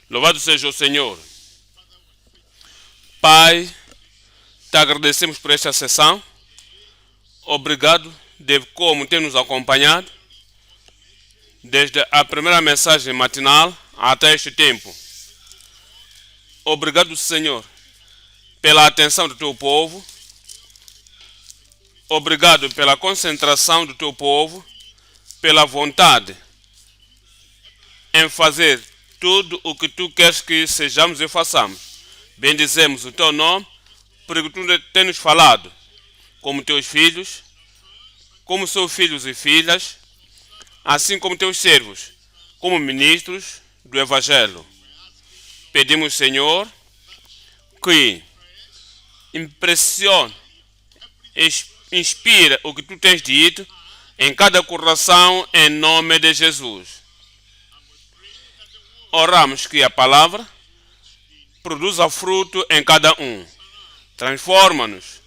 Louvado seja o Senhor. Pai, te agradecemos por esta sessão. Obrigado de como tem nos acompanhado desde a primeira mensagem matinal até este tempo. Obrigado, Senhor, pela atenção do teu povo. Obrigado pela concentração do teu povo, pela vontade em fazer tudo o que tu queres que sejamos e façamos. Bendizemos o teu nome, porque tu tens nos falado como teus filhos, como seus filhos e filhas, assim como teus servos, como ministros do Evangelho. Pedimos, Senhor, que impressione, inspira o que tu tens dito em cada coração, em nome de Jesus. Oramos que a palavra produza fruto em cada um. Transforma-nos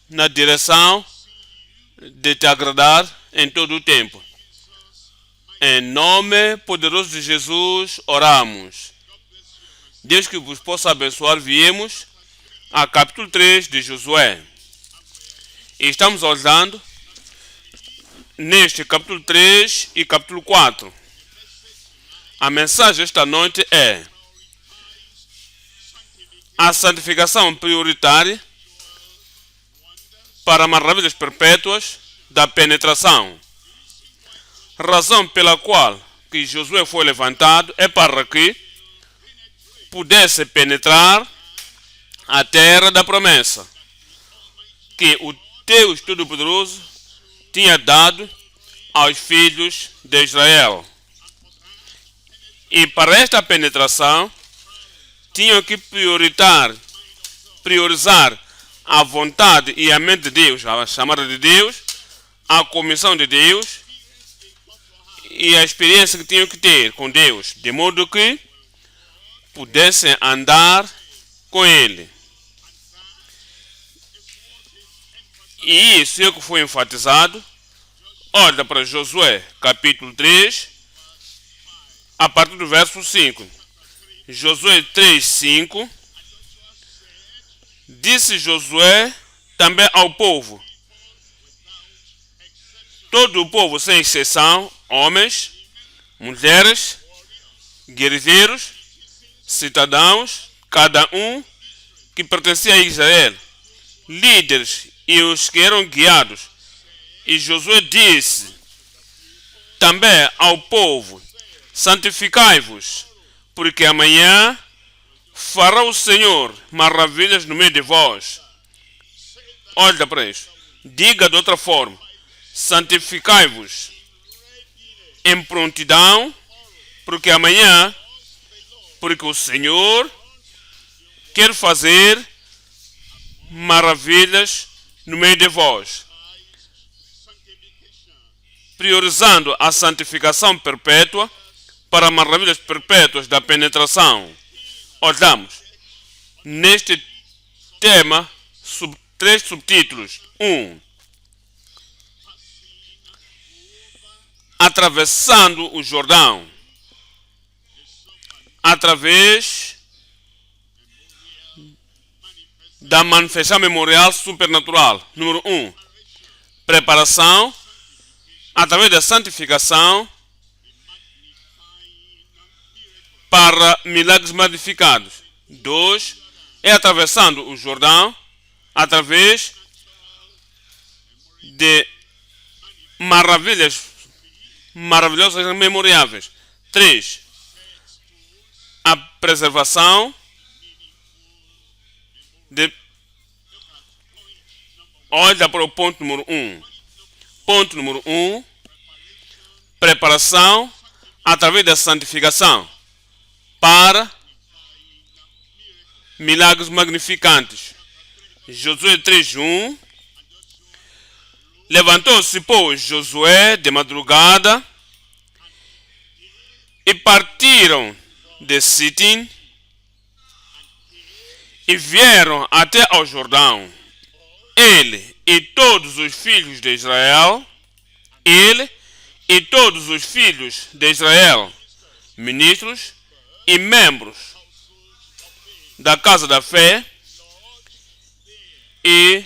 na direção de te agradar em todo o tempo. Em nome poderoso de Jesus, oramos. Deus que vos possa abençoar, viemos a capítulo 3 de Josué. E estamos olhando neste capítulo 3 e capítulo 4. A mensagem esta noite é a santificação prioritária para maravilhas perpétuas da penetração. Razão pela qual que Josué foi levantado é para que pudesse penetrar a terra da promessa que o Deus Todo-Poderoso tinha dado aos filhos de Israel. E para esta penetração tinham que priorizar a vontade e a mente de Deus, a chamada de Deus, a comissão de Deus e a experiência que tinham que ter com Deus, de modo que pudessem andar com Ele. E isso é o que foi enfatizado. Olha para Josué, capítulo 3, a partir do verso 5. Josué 3, 5. Disse Josué também ao povo, todo o povo sem exceção, homens, mulheres, guerreiros, cidadãos, cada um que pertencia a Israel, líderes e os que eram guiados. E Josué disse também ao povo, santificai-vos, porque amanhã fará o Senhor maravilhas no meio de vós. Olha para isso. Diga de outra forma, santificai-vos em prontidão, porque amanhã, porque o Senhor quer fazer maravilhas no meio de vós, priorizando a santificação perpétua para maravilhas perpétuas da penetração. Olhamos neste tema três subtítulos. 1. Atravessando o Jordão através da manifestação memorial supernatural. Número 1. Preparação através da santificação para milagres magnificados. 2. É atravessando o Jordão através de maravilhosas e memoráveis. 3. A preservação de... Olha para o ponto número 1. Ponto número 1. Preparação através da santificação para milagres magnificantes. Josué 3:1. Levantou-se, pois, Josué de madrugada e partiram de Sitim e vieram até ao Jordão. Ele e todos os filhos de Israel, ministros, e membros da casa da fé e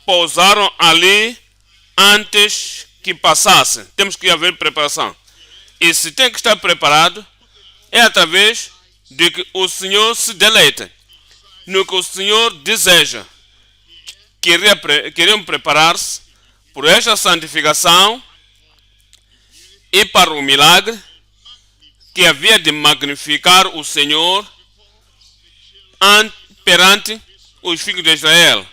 pousaram ali antes que passassem. Temos que haver preparação. E se tem que estar preparado, é através de que o Senhor se deleita no que o Senhor deseja. Queriam preparar-se por esta santificação e para o milagre que havia de magnificar o Senhor perante os filhos de Israel,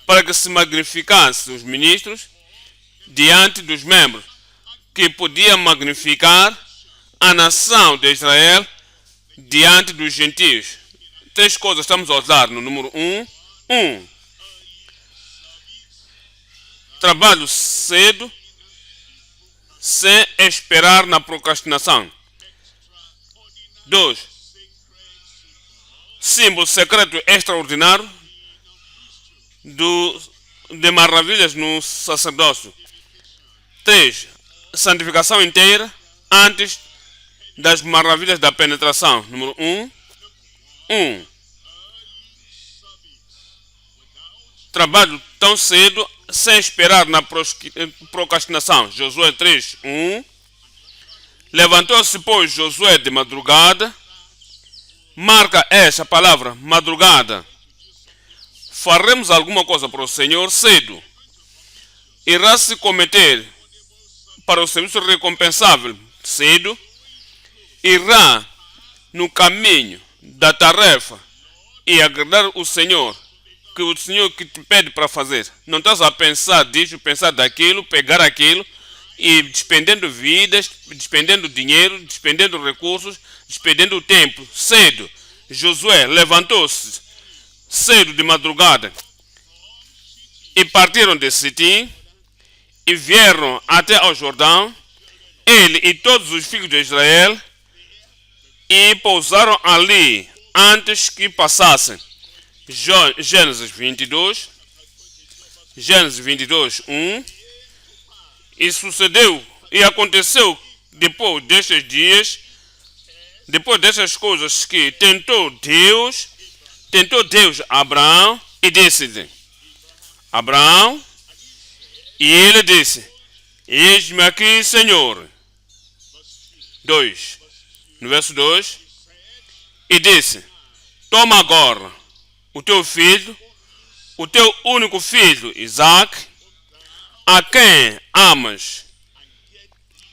para que se magnificasse os ministros diante dos membros, que podia magnificar a nação de Israel diante dos gentios. Três coisas estamos a usar no número 1. Trabalho cedo, sem esperar na procrastinação. 2. Símbolo secreto extraordinário de maravilhas no sacerdócio. 3. Santificação inteira antes das maravilhas da penetração. Número 1. Trabalho tão cedo sem esperar na procrastinação. Josué 3:1. Levantou-se, pois, Josué de madrugada. Marca essa palavra, madrugada. Faremos alguma coisa para o Senhor cedo. Irá se cometer para o serviço recompensável cedo. Irá no caminho da tarefa e agradar o Senhor, que o Senhor que te pede para fazer. Não estás a pensar disso, pensar daquilo, pegar aquilo e despendendo vidas, despendendo dinheiro, despendendo recursos, despendendo tempo. Cedo, Josué levantou-se cedo de madrugada e partiram de Sitim e vieram até ao Jordão, ele e todos os filhos de Israel, e pousaram ali antes que passassem. Gênesis 22, 1. E sucedeu, e aconteceu depois destes dias, depois dessas coisas, que tentou Deus a Abraão e disse-lhe: Abraão, e ele disse: Eis-me aqui, Senhor. 2. No verso 2, e disse: Toma agora o teu filho, o teu único filho, Isaque, a quem amas,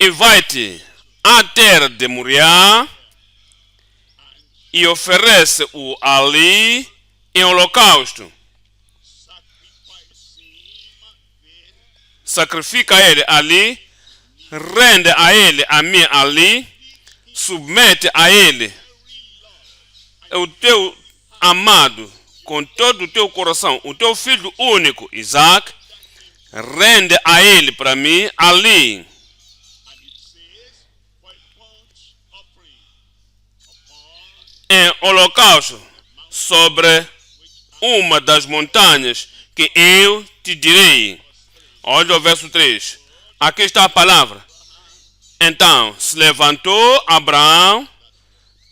e vai-te à terra de Moriá, e oferece-o ali em holocausto. Sacrifica ele ali, rende a ele a mim ali, submete a ele o teu amado com todo o teu coração, o teu filho único, Isaque, rende a ele para mim ali. Em holocausto sobre uma das montanhas que eu te direi. Olha o verso 3. Aqui está a palavra. Então se levantou Abraão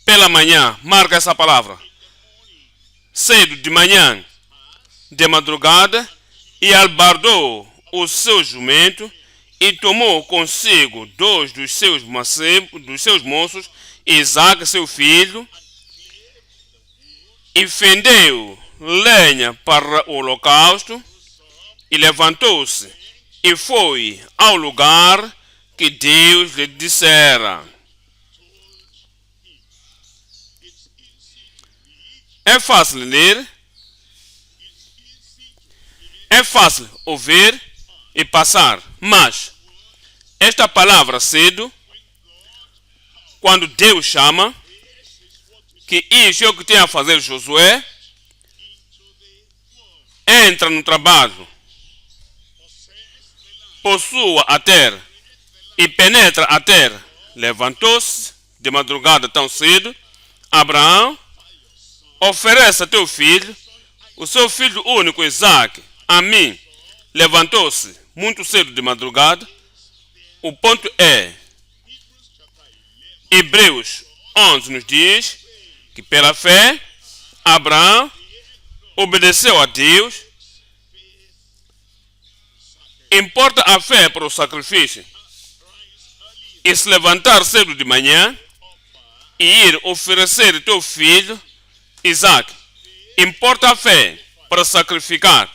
pela manhã. Marca essa palavra. Cedo de manhã, de madrugada, e albardou o seu jumento e tomou consigo 2 dos seus moços, Isaque, seu filho, e fendeu lenha para o holocausto, e levantou-se e foi ao lugar que Deus lhe dissera. É fácil ler, é fácil ouvir e passar, mas esta palavra cedo, quando Deus chama, que isso é o que tem a fazer Josué, entra no trabalho, possua a terra e penetra a terra. Levantou-se de madrugada tão cedo, Abraão, oferece a teu filho, o seu filho único Isaque, a mim. Levantou-se muito cedo de madrugada. O ponto é, Hebreus 11 nos diz que pela fé Abraão obedeceu a Deus. Importa a fé para o sacrifício. E se levantar cedo de manhã e ir oferecer teu filho Isaac. Importa a fé para sacrificar.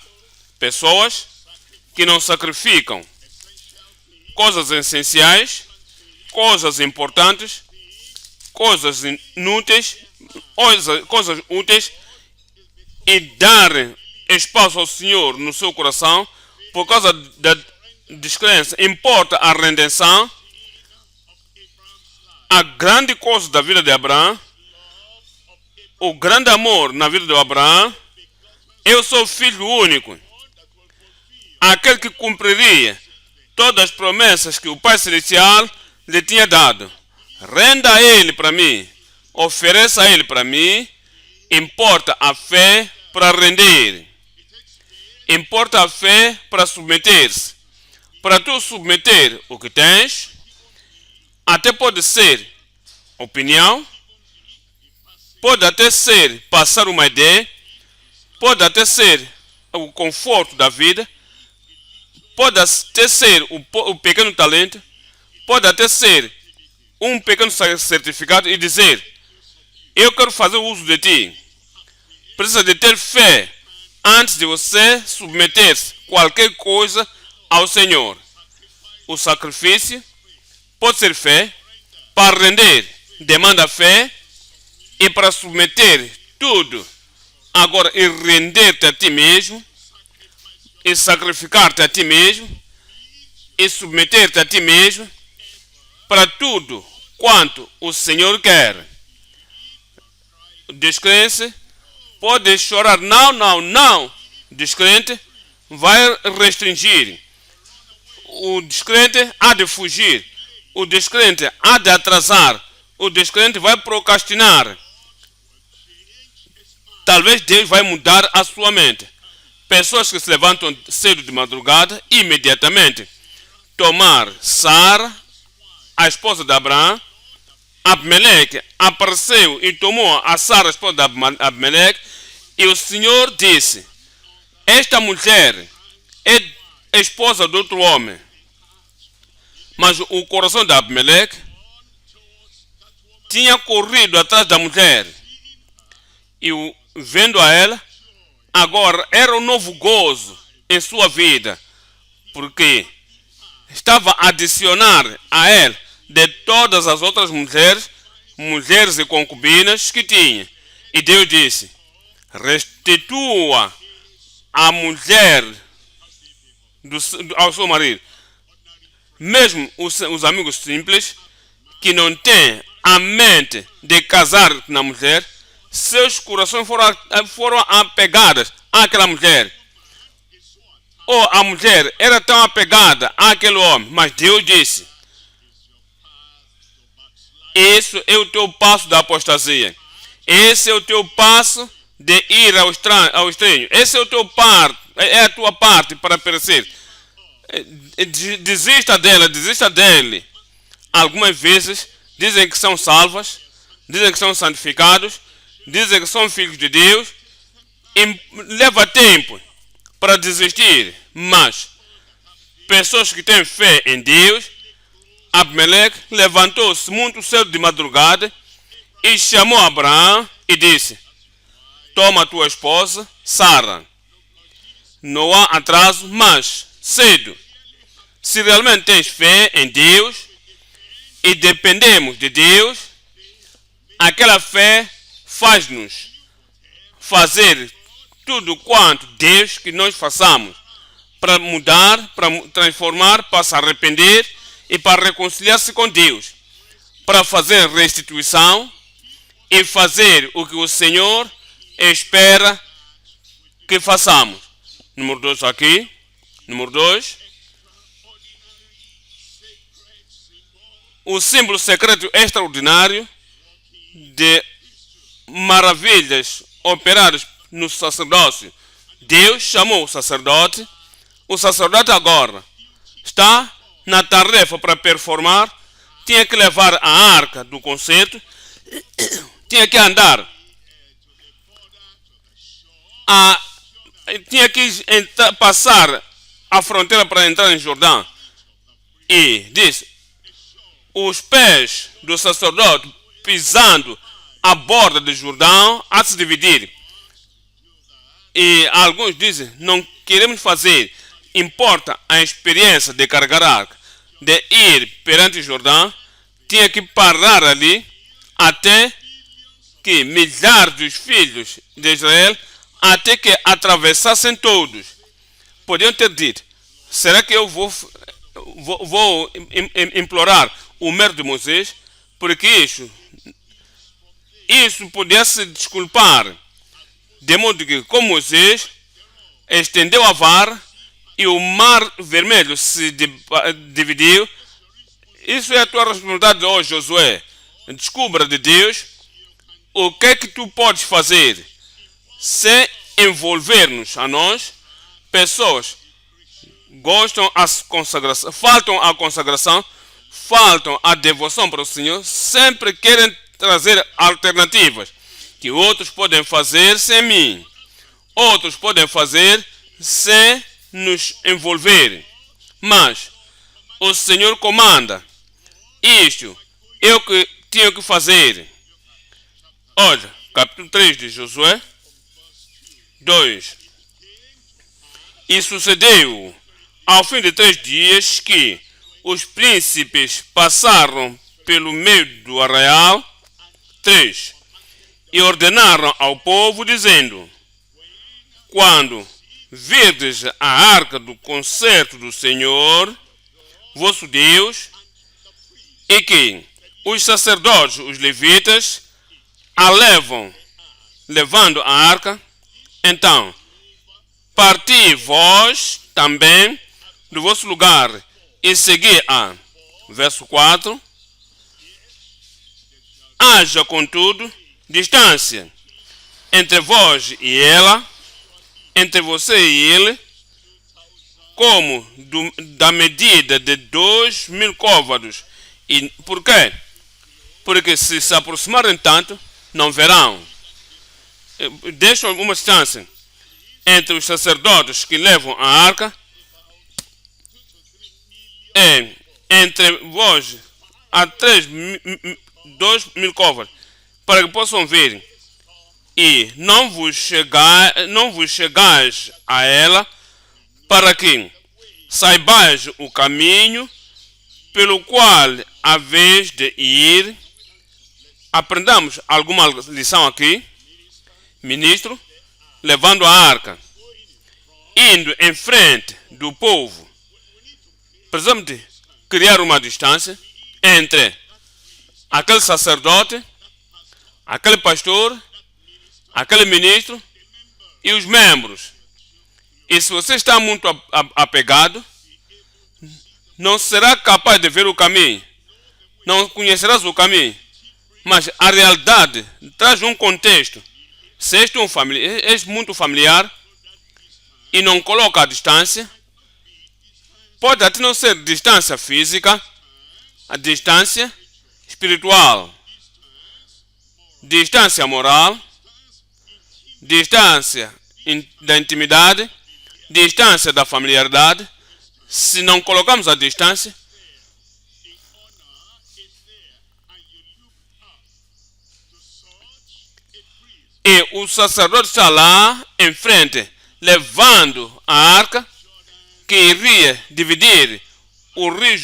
Pessoas que não sacrificam coisas essenciais, coisas importantes, coisas inúteis, coisas úteis, e dar espaço ao Senhor no seu coração por causa da descrença. Importa a redenção. A grande coisa da vida de Abraão, o grande amor na vida de Abraão, eu sou filho único, aquele que cumpriria todas as promessas que o Pai Celestial lhe tinha dado. Renda a Ele para mim, ofereça a Ele para mim. Importa a fé para render, importa a fé para submeter-se. Para tu submeter o que tens, até pode ser opinião, pode até ser passar uma ideia, pode até ser o conforto da vida, pode até ser o pequeno talento, pode até ser um pequeno certificado e dizer: eu quero fazer uso de ti. Precisa de ter fé antes de você submeter-se qualquer coisa ao Senhor. O sacrifício pode ser fé, para render demanda fé, e para submeter tudo agora e render-te a ti mesmo, e sacrificar-te a ti mesmo, e submeter-te a ti mesmo para tudo quanto o Senhor quer. Descrença pode chorar, não. Descrente vai restringir. O descrente há de fugir. O descrente há de atrasar. O descrente vai procrastinar. Talvez Deus vai mudar a sua mente. Pessoas que se levantam cedo de madrugada, imediatamente tomar Sara, a esposa de Abraão. Abimeleque apareceu e tomou a Sara, a esposa de Abimeleque, e o Senhor disse: esta mulher é esposa de outro homem. Mas o coração de Abimeleque tinha corrido atrás da mulher, e vendo a ela, agora era um novo gozo em sua vida, porque estava a adicionar a ela de todas as outras mulheres e concubinas que tinha. E Deus disse: restitua a mulher ao seu marido. Mesmo os amigos simples, que não têm a mente de casar na mulher, seus corações foram apegados àquela mulher. Ou a mulher era tão apegada àquele homem, mas Deus disse: esse é o teu passo da apostasia. Esse é o teu passo de ir ao estranho. Esse é o teu é a tua parte para perecer. Desista dela, desista dele. Algumas vezes dizem que são salvas, dizem que são santificados, dizem que são filhos de Deus. E leva tempo para desistir. Mas pessoas que têm fé em Deus, Abimeleque levantou-se muito cedo de madrugada e chamou Abraão e disse: toma a tua esposa, Sara. Não há atraso, mas cedo. Se realmente tens fé em Deus e dependemos de Deus, aquela fé faz-nos fazer tudo quanto Deus que nós façamos, para mudar, para transformar, para se arrepender e para reconciliar-se com Deus, para fazer restituição e fazer o que o Senhor espera que façamos. Número 2 aqui. Número 2. O símbolo secreto extraordinário de maravilhas operadas no sacerdócio. Deus chamou o sacerdote. O sacerdote agora está na tarefa para performar tinha que levar a arca do concerto, tinha que andar, tinha que passar a fronteira para entrar em Jordão. E diz, os pés do sacerdote pisando a borda do Jordão a se dividir. E alguns dizem, não queremos fazer, importa a experiência de carregar a arca, de ir perante o Jordão, tinha que parar ali até que milhares dos filhos de Israel, até que atravessassem todos. Podiam ter dito, será que eu vou implorar o mérito de Moisés? Porque isso podia se desculpar. De modo que, como Moisés estendeu a vara e o mar vermelho se dividiu, isso é a tua responsabilidade hoje, Josué. Descubra de Deus o que é que tu podes fazer sem envolver-nos a nós. Pessoas gostam a consagração, faltam a consagração, faltam a devoção para o Senhor, sempre querem trazer alternativas que outros podem fazer sem mim, outros podem fazer sem nos envolver. Mas o Senhor comanda. Isto eu que tinha que fazer. Olha, capítulo 3 de Josué 2. E sucedeu ao fim de 3 dias que os príncipes passaram pelo meio do arraial 3 e ordenaram ao povo, dizendo: quando virdes a arca do concerto do Senhor, vosso Deus, e que os sacerdotes, os levitas, a levando a arca, então parti vós também do vosso lugar e segui-a. Verso 4. Haja, contudo, distância entre vós e ela, entre você e ele, como da medida de 2.000 côvados. E por quê? Porque se aproximarem tanto, não verão. Deixam uma distância entre os sacerdotes que levam a arca, entre vós a 2.000 côvados, para que possam ver. E não vos chegais a ela, para que saibais o caminho pelo qual haveis de ir. Aprendamos alguma lição aqui. Ministro, levando a arca, indo em frente do povo. Precisamos de criar uma distância entre aquele sacerdote, aquele pastor, aquele ministro e os membros. E se você está muito apegado, não será capaz de ver o caminho, não conhecerás o caminho. Mas a realidade traz um contexto. Se és muito familiar e não coloca a distância, pode até não ser distância física, a distância espiritual, distância moral, distância da intimidade, distância da familiaridade. Se não colocamos a distância, e o sacerdote está lá em frente, levando a arca que iria dividir os rios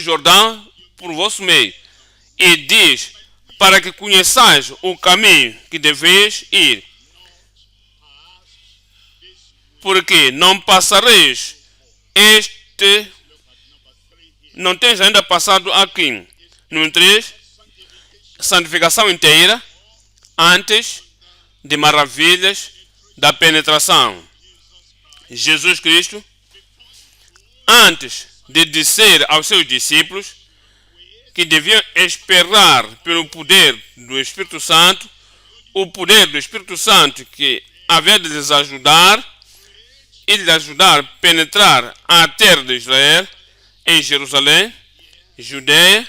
Jordão por vosso meio. E diz, para que conheçais o caminho que deveis ir, porque não passareis não tens ainda passado aqui. Número 3, santificação inteira, antes de maravilhas da penetração. Jesus Cristo, antes de dizer aos seus discípulos que deviam esperar pelo poder do Espírito Santo, o poder do Espírito Santo que havia de lhes ajudar e lhes ajudar a penetrar a terra de Israel, em Jerusalém, Judeia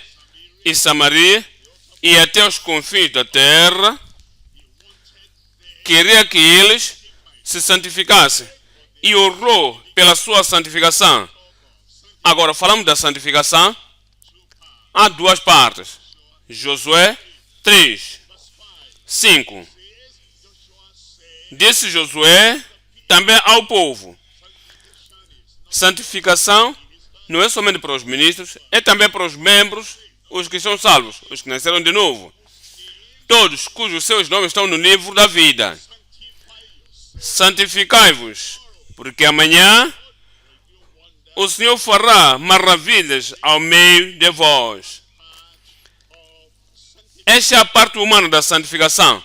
e Samaria e até os confins da terra, queria que eles se santificassem e orou pela sua santificação. Agora, falamos da santificação, há duas partes. Josué 3, 5. Disse Josué também ao povo: santificação não é somente para os ministros, é também para os membros, os que são salvos, os que nasceram de novo. Todos cujos seus nomes estão no livro da vida. Santificai-vos, porque amanhã o Senhor fará maravilhas ao meio de vós. Esta é a parte humana da santificação.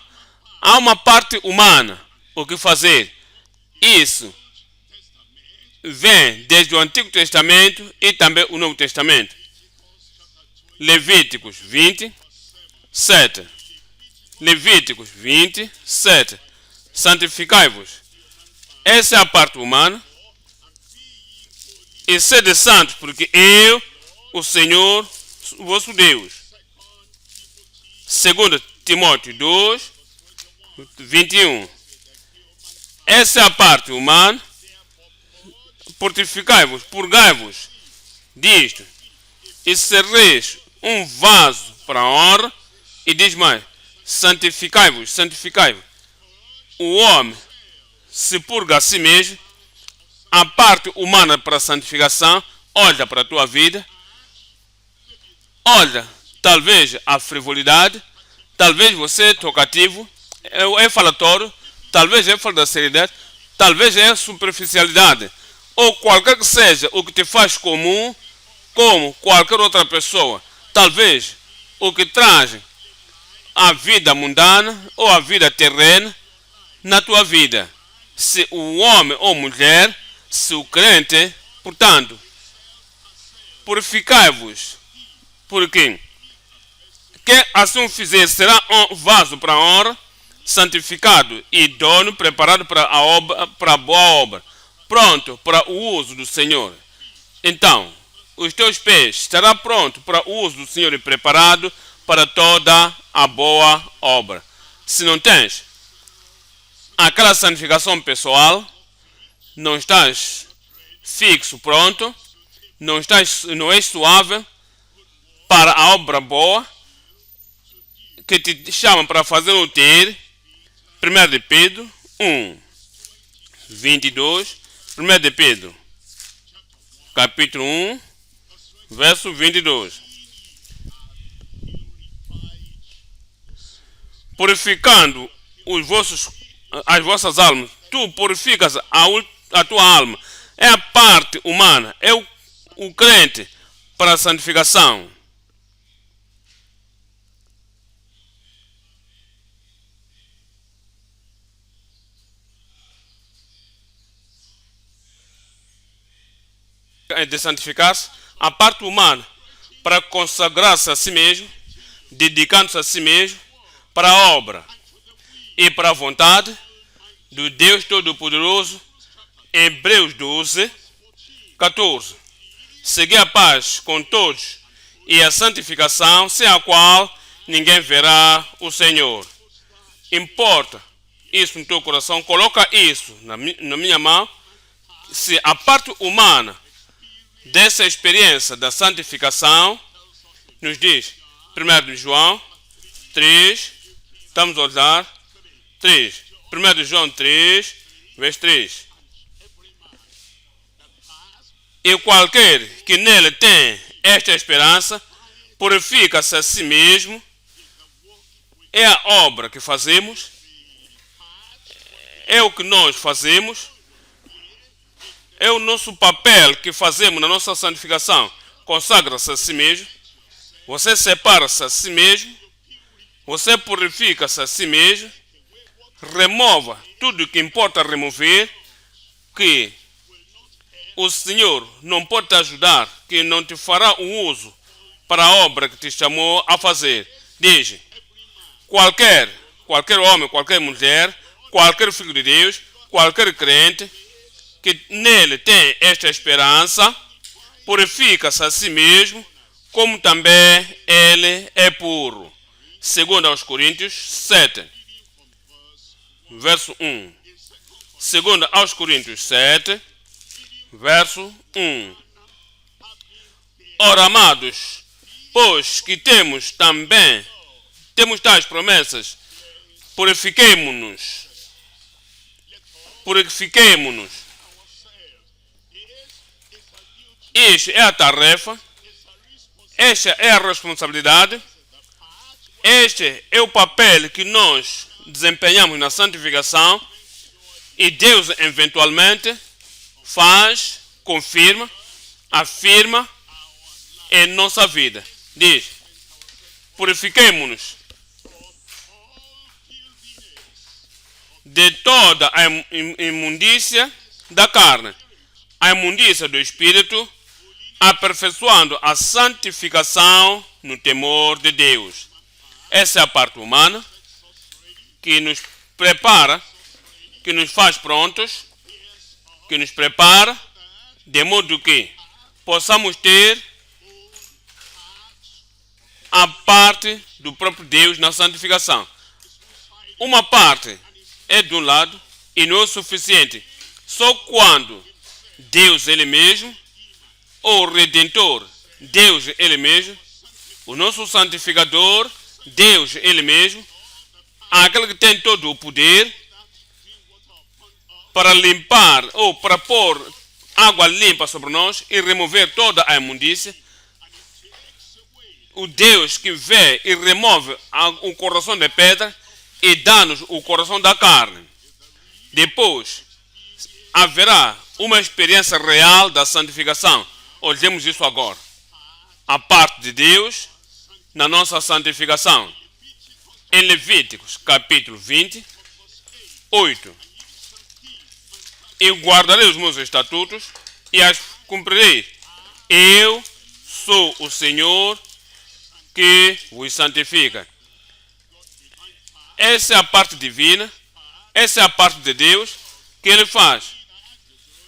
Há uma parte humana, o que fazer. Isso vem desde o Antigo Testamento e também o Novo Testamento. Levíticos 20, 7. Levíticos 20, 7. Santificai-vos. Essa é a parte humana. E sede santos, porque eu, o Senhor, o vosso Deus. 2 Timóteo 2, 21. Essa é a parte humana. Purificai-vos, purgai-vos disto, e sereis um vaso para a honra. E diz mais: santificai-vos, santificai-vos. O homem se purga a si mesmo. A parte humana para a santificação, olha para a tua vida, olha talvez a frivolidade, talvez você é tocativo, é falatório, talvez é falta de seriedade, talvez é superficialidade, ou qualquer que seja o que te faz comum, como qualquer outra pessoa, talvez o que traz a vida mundana ou a vida terrena na tua vida. Se o homem ou mulher, se o crente, portanto, purificai-vos, porque quem assim fizer será um vaso para a honra, santificado, idôneo, preparado para a obra, para a boa obra, pronto para o uso do Senhor. Então, os teus pés estarão prontos para o uso do Senhor e preparado para toda a boa obra. Se não tens aquela santificação pessoal, não estás fixo, pronto, não és suave para a obra boa que te chamam para fazer o ter. 1 de Pedro 1, 22. 1 de Pedro, capítulo 1, verso 22. Purificando as vossas almas. Tu purificas a tua alma. É a parte humana. É o crente para a santificação. De santificar-se, a parte humana para consagrar-se a si mesmo, dedicando-se a si mesmo para a obra e para a vontade do Deus Todo-Poderoso. Hebreus 12, 14. Segui a paz com todos e a santificação, sem a qual ninguém verá o Senhor. Importa isso no teu coração, coloca isso na minha mão. Se a parte humana dessa experiência da santificação nos diz 1 de João 3, estamos a olhar 3, 1 de João 3, verso 3. E qualquer que nele tem esta esperança purifica-se a si mesmo. É a obra que fazemos, é o que nós fazemos, é o nosso papel que fazemos na nossa santificação. Consagra-se a si mesmo, você separa-se a si mesmo, você purifica-se a si mesmo, remova tudo o que importa remover, que o Senhor não pode te ajudar, que não te fará o uso para a obra que te chamou a fazer. Diz: qualquer homem, qualquer mulher, qualquer filho de Deus, qualquer crente que nele tem esta esperança, purifica-se a si mesmo, como também ele é puro. Segundo aos Coríntios 7, verso 1. Segundo aos Coríntios 7, verso 1. Ora, amados, pois que temos tais promessas, purifiquemo-nos. Esta é a tarefa, esta é a responsabilidade, este é o papel que nós desempenhamos na santificação e Deus eventualmente faz, confirma, afirma em nossa vida. Diz: purifiquemo-nos de toda a imundícia da carne, a imundícia do espírito, aperfeiçoando a santificação no temor de Deus. Essa é a parte humana que nos prepara, que nos faz prontos, que nos prepara, de modo que possamos ter a parte do próprio Deus na santificação. Uma parte é de um lado e não é o suficiente. Só quando Deus Ele mesmo, o Redentor, Deus Ele mesmo, o nosso santificador, Deus Ele mesmo, aquele que tem todo o poder para limpar ou para pôr água limpa sobre nós e remover toda a imundícia, o Deus que vê e remove o coração de pedra e dá-nos o coração da carne. Depois haverá uma experiência real da santificação. Olhemos isso agora. A parte de Deus na nossa santificação. Em Levíticos capítulo 20, 8. Eu guardarei os meus estatutos e as cumprirei. Eu sou o Senhor que os santifica. Essa é a parte divina, essa é a parte de Deus que Ele faz.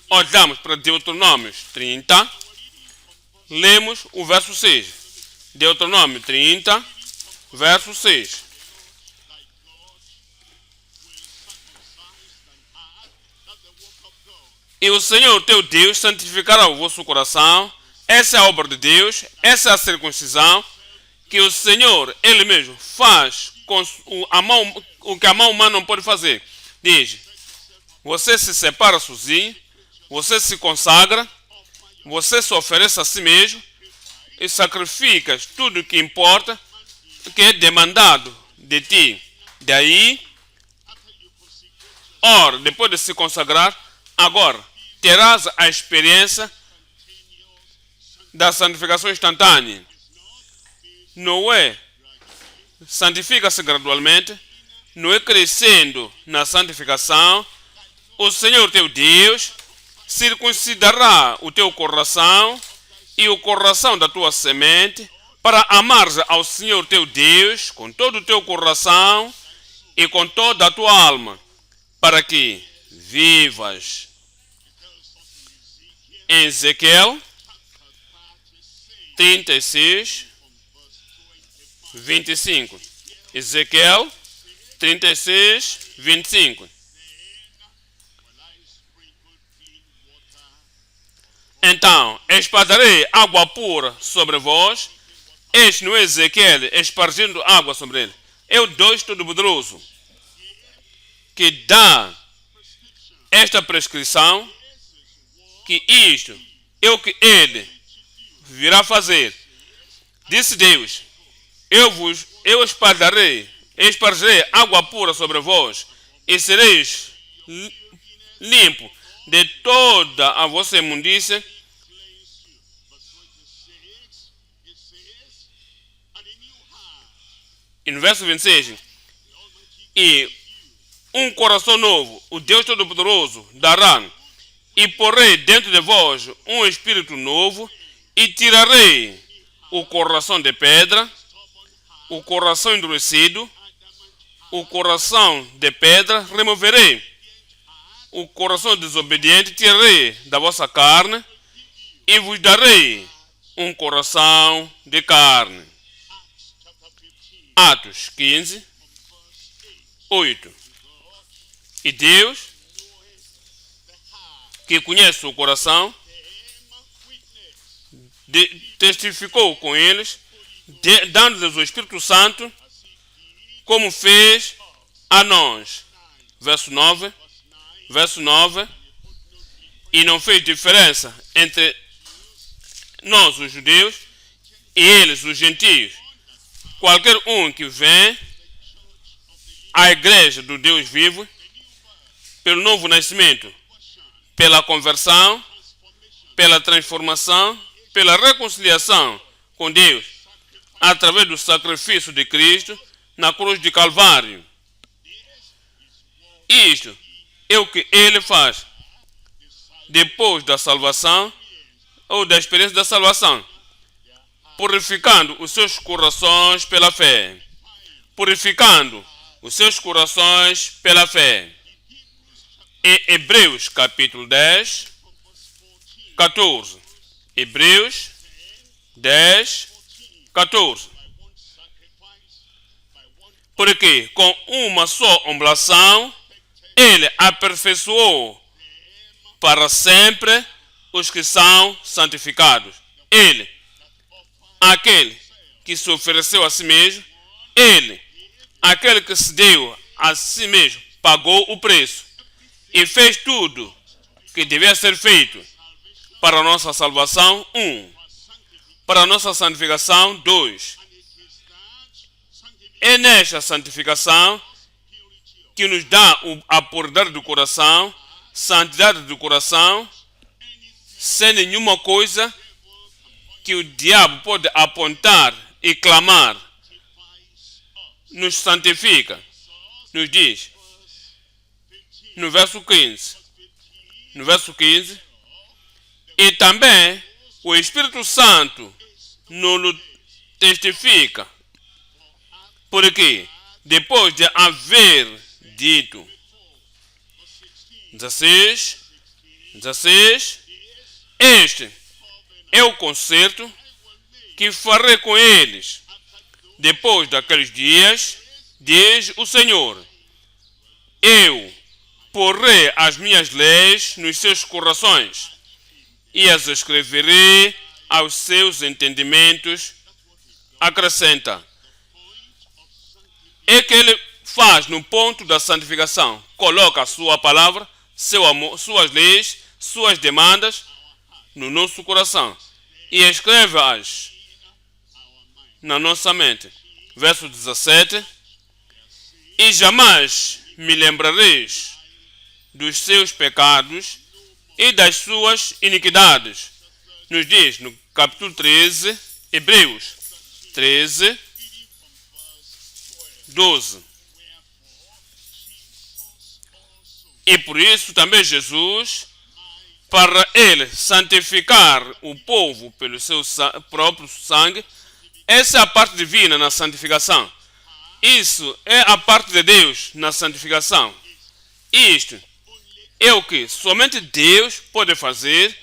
Olhamos para Deuteronômio 30, lemos o verso 6. Deuteronômio 30, verso 6. E o Senhor teu Deus santificará o vosso coração. Essa é a obra de Deus, essa é a circuncisão que o Senhor, Ele mesmo, faz com o que a mão humana não pode fazer. Diz: você se separa sozinho, você se consagra, você se oferece a si mesmo e sacrificas tudo o que importa, que é demandado de ti. Daí, ora, depois de se consagrar, agora terás a experiência da santificação instantânea. Noé santifica-se gradualmente, Noé crescendo na santificação. O Senhor teu Deus circuncidará o teu coração e o coração da tua semente para amares ao Senhor teu Deus com todo o teu coração e com toda a tua alma, para que vivas. Em Ezequiel 36, 25. Ezequiel 36, 25. Então, espargirei água pura sobre vós. Este no Ezequiel, espargindo água sobre ele. É o Deus Todo-Poderoso que dá esta prescrição, que isto é o que ele virá fazer. Disse Deus: eu espargirei água pura sobre vós e sereis limpo de toda a vossa imundícia. E no verso 26, e um coração novo, o Deus Todo-Poderoso dará, e porei dentro de vós um espírito novo, e tirarei o coração de pedra, o coração endurecido, o coração de pedra removerei, o coração desobediente tirarei da vossa carne, e vos darei um coração de carne. Atos 15, 8. E Deus, que conhece o coração, testificou com eles, dando-lhes o Espírito Santo, como fez a nós. Verso 9. E não fez diferença entre nós, os judeus, e eles, os gentios. Qualquer um que vem à igreja do Deus vivo, pelo novo nascimento, pela conversão, pela transformação, pela reconciliação com Deus, através do sacrifício de Cristo na cruz de Calvário. Isto é o que ele faz depois da salvação, ou da experiência da salvação, purificando os seus corações pela fé. Purificando os seus corações pela fé. Em Hebreus capítulo 10, 14. Hebreus 10, 14. Porque com uma só oblação ele aperfeiçoou para sempre os que são santificados. Ele, aquele que se ofereceu a si mesmo, ele, aquele que se deu a si mesmo, pagou o preço e fez tudo que devia ser feito para a nossa salvação, 1. Para a nossa santificação, 2. É nesta santificação que nos dá a pureza do coração, santidade do coração, sem nenhuma coisa que o diabo pode apontar e clamar. Nos santifica, nos diz, no verso 15, e também o Espírito Santo nos testifica, porque depois de haver dito, 16, este é o concerto que farei com eles depois daqueles dias, diz o Senhor. Eu porei as minhas leis nos seus corações e as escreverei aos seus entendimentos. Acrescenta. É que ele faz no ponto da santificação. Coloca a sua palavra, seu amor, suas leis, suas demandas no nosso coração e escreve-as na nossa mente. Verso 17. E jamais me lembrareis dos seus pecados e das suas iniquidades. Nos diz no capítulo 13, Hebreus 13, 12. E por isso também Jesus, para ele santificar o povo pelo seu próprio sangue, essa é a parte divina na santificação. Isso é a parte de Deus na santificação. Isto é o que somente Deus pode fazer,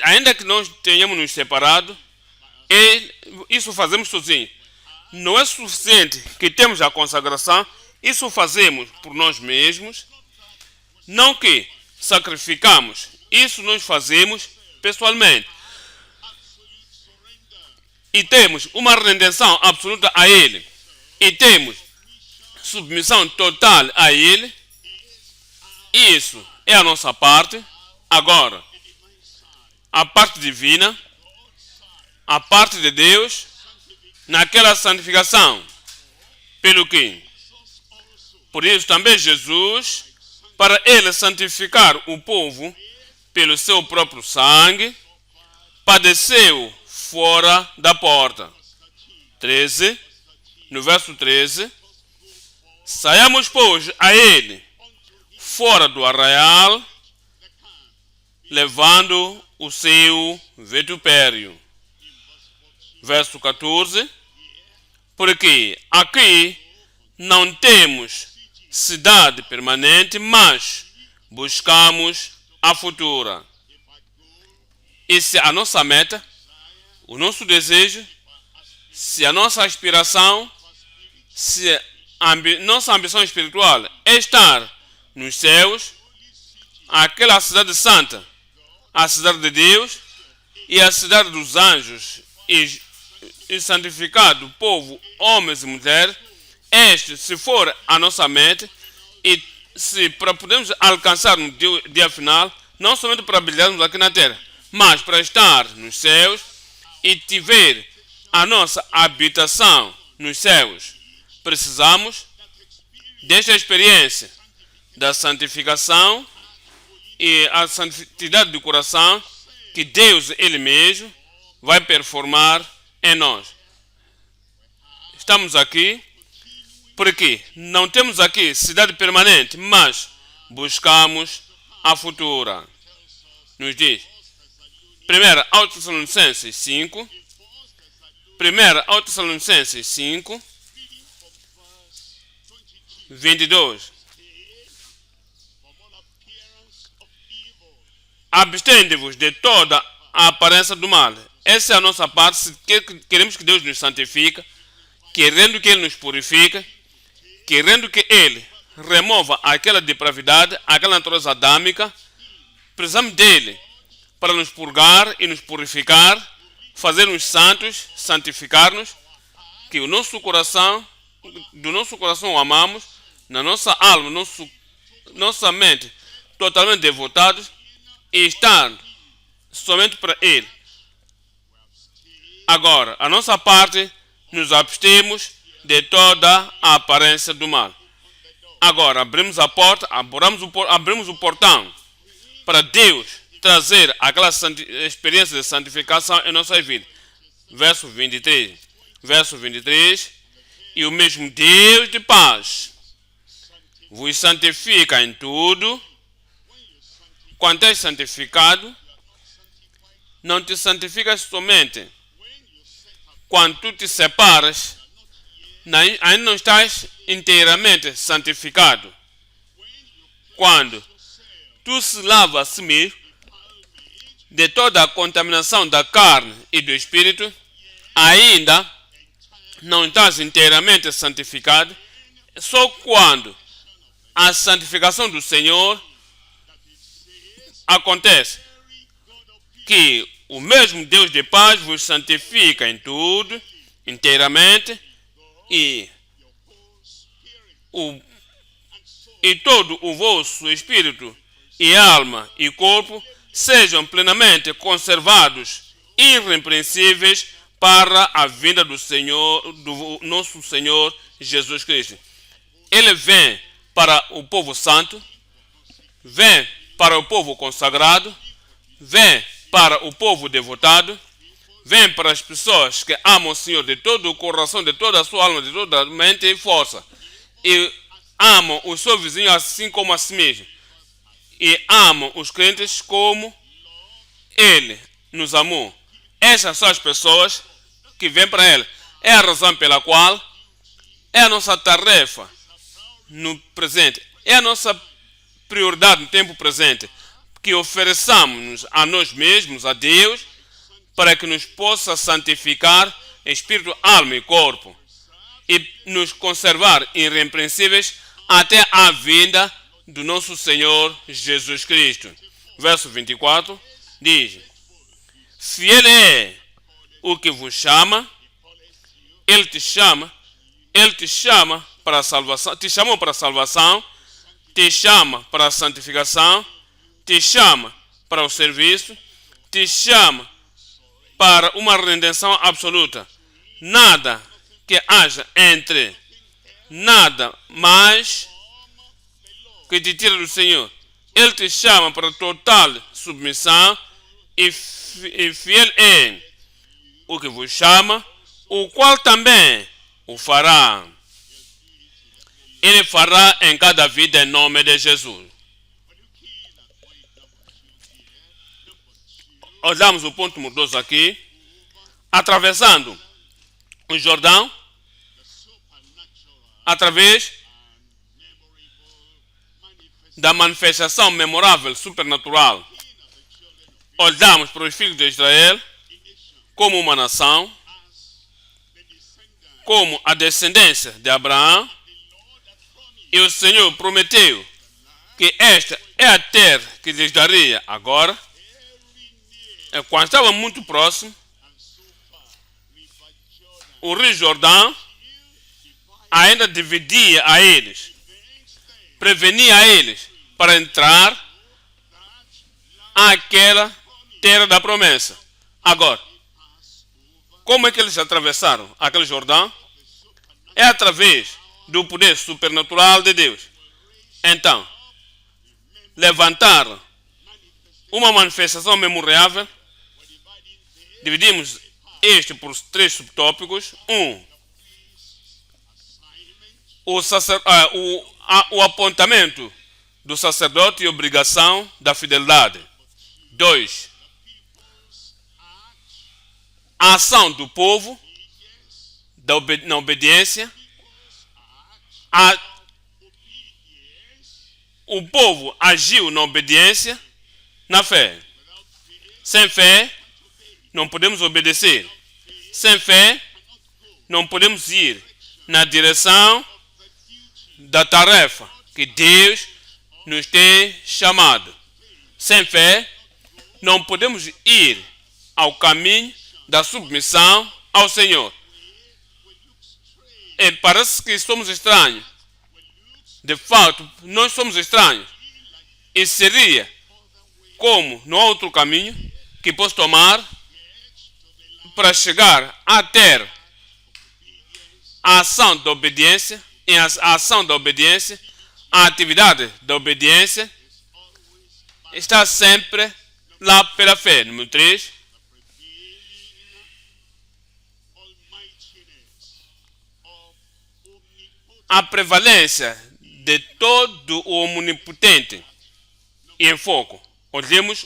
ainda que nós tenhamos nos separado, isso fazemos sozinhos. Não é suficiente que temos a consagração, isso fazemos por nós mesmos, não que sacrificamos, isso nós fazemos pessoalmente. E temos uma redenção absoluta a Ele. E temos submissão total a Ele. Isso é a nossa parte. Agora, a parte divina, a parte de Deus, naquela santificação. Pelo que? Por isso também Jesus, para Ele santificar o povo pelo seu próprio sangue, padeceu fora da porta. 13, no verso 13. Saiamos, pois, a ele, fora do arraial, levando o seu vitupério. Verso 14. Porque aqui não temos cidade permanente, mas buscamos a futura. E se a nossa meta, o nosso desejo, se a nossa aspiração, se a nossa ambição espiritual é estar nos céus, aquela cidade santa, a cidade de Deus e a cidade dos anjos e santificado povo, homens e mulheres, este, se for a nossa meta, e se para podermos alcançar no dia final, não somente para brilharmos aqui na terra, mas para estar nos céus e tiver a nossa habitação nos céus, precisamos desta experiência da santificação e a santidade do coração que Deus Ele mesmo vai performar em nós. Estamos aqui porque não temos aqui cidade permanente, mas buscamos a futura. Nos diz 1 Tessalonicenses 5, 1 Tessalonicenses 5, 22. Abstende-vos de toda a aparência do mal. Essa é a nossa parte. Se queremos que Deus nos santifique, querendo que Ele nos purifique, querendo que Ele remova aquela depravidade, aquela natureza adâmica, precisamos dele para nos purgar e nos purificar, fazer-nos santos, santificar-nos, que o nosso coração, do nosso coração o amamos, na nossa alma, nossa mente, totalmente devotados e estando somente para Ele. Agora, a nossa parte, nos abstemos de toda a aparência do mal. Agora, abrimos a porta, abrimos o portão para Deus trazer aquela experiência de santificação em nossas vidas. Verso 23. Verso 23. E o mesmo Deus de paz vos santifica em tudo. Quando és santificado, não te santificas somente quando tu te separas, ainda não estás inteiramente santificado. Quando tu se lavas a si mesmo de toda a contaminação da carne e do espírito, ainda não estás inteiramente santificado. Só quando a santificação do Senhor acontece, que o mesmo Deus de paz vos santifica em tudo, inteiramente, e todo o vosso espírito e alma e corpo sejam plenamente conservados, irrepreensíveis para a vinda do Senhor, do nosso Senhor Jesus Cristo. Ele vem para o povo santo, vem para o povo consagrado, vem para o povo devotado, vem para as pessoas que amam o Senhor de todo o coração, de toda a sua alma, de toda a mente e força, e amam o seu vizinho assim como a si mesmo, e amam os crentes como Ele nos amou. Essas são as pessoas que vêm para Ele. É a razão pela qual é a nossa tarefa no presente, é a nossa prioridade no tempo presente, que ofereçamos a nós mesmos, a Deus, para que nos possa santificar espírito, alma e corpo, e nos conservar irrepreensíveis até a vinda do nosso Senhor Jesus Cristo. Verso 24 diz: fiel é o que vos chama, Ele te chama para a salvação, te chamou para a salvação, te chama para a santificação, te chama para o serviço, te chama para uma redenção absoluta. Nada que haja entre, nada mais que te tira do Senhor. Ele te chama para total submissão e fiel é o que vos chama, o qual também o fará. Ele fará em cada vida em nome de Jesus. Olhamos o ponto número 2 aqui. Atravessando o Jordão, através da manifestação memorável, supernatural olhamos para os filhos de Israel como uma nação, como a descendência de Abraão, e o Senhor prometeu que esta é a terra que lhes daria agora. Quando estava muito próximo, o rio Jordão ainda dividia a eles, prevenia a eles para entrar àquela terra da promessa. Agora, como é que eles atravessaram aquele Jordão? É através do poder supernatural de Deus. Então, levantaram uma manifestação memorável. Dividimos este por 3 subtópicos. O apontamento do sacerdote e obrigação da fidelidade. 2. A ação do povo na obediência. O povo agiu na obediência, na fé. Sem fé, não podemos obedecer. Sem fé, não podemos ir na direção da tarefa que Deus nos tem chamado. Sem fé, não podemos ir ao caminho da submissão ao Senhor. E parece que somos estranhos. De fato, nós somos estranhos. E seria como no outro caminho que posso tomar para chegar à terra. A ação da obediência, e a ação da obediência, a atividade da obediência está sempre lá pela fé. Número 3. A prevalência de todo o onipotente. E em foco, olhemos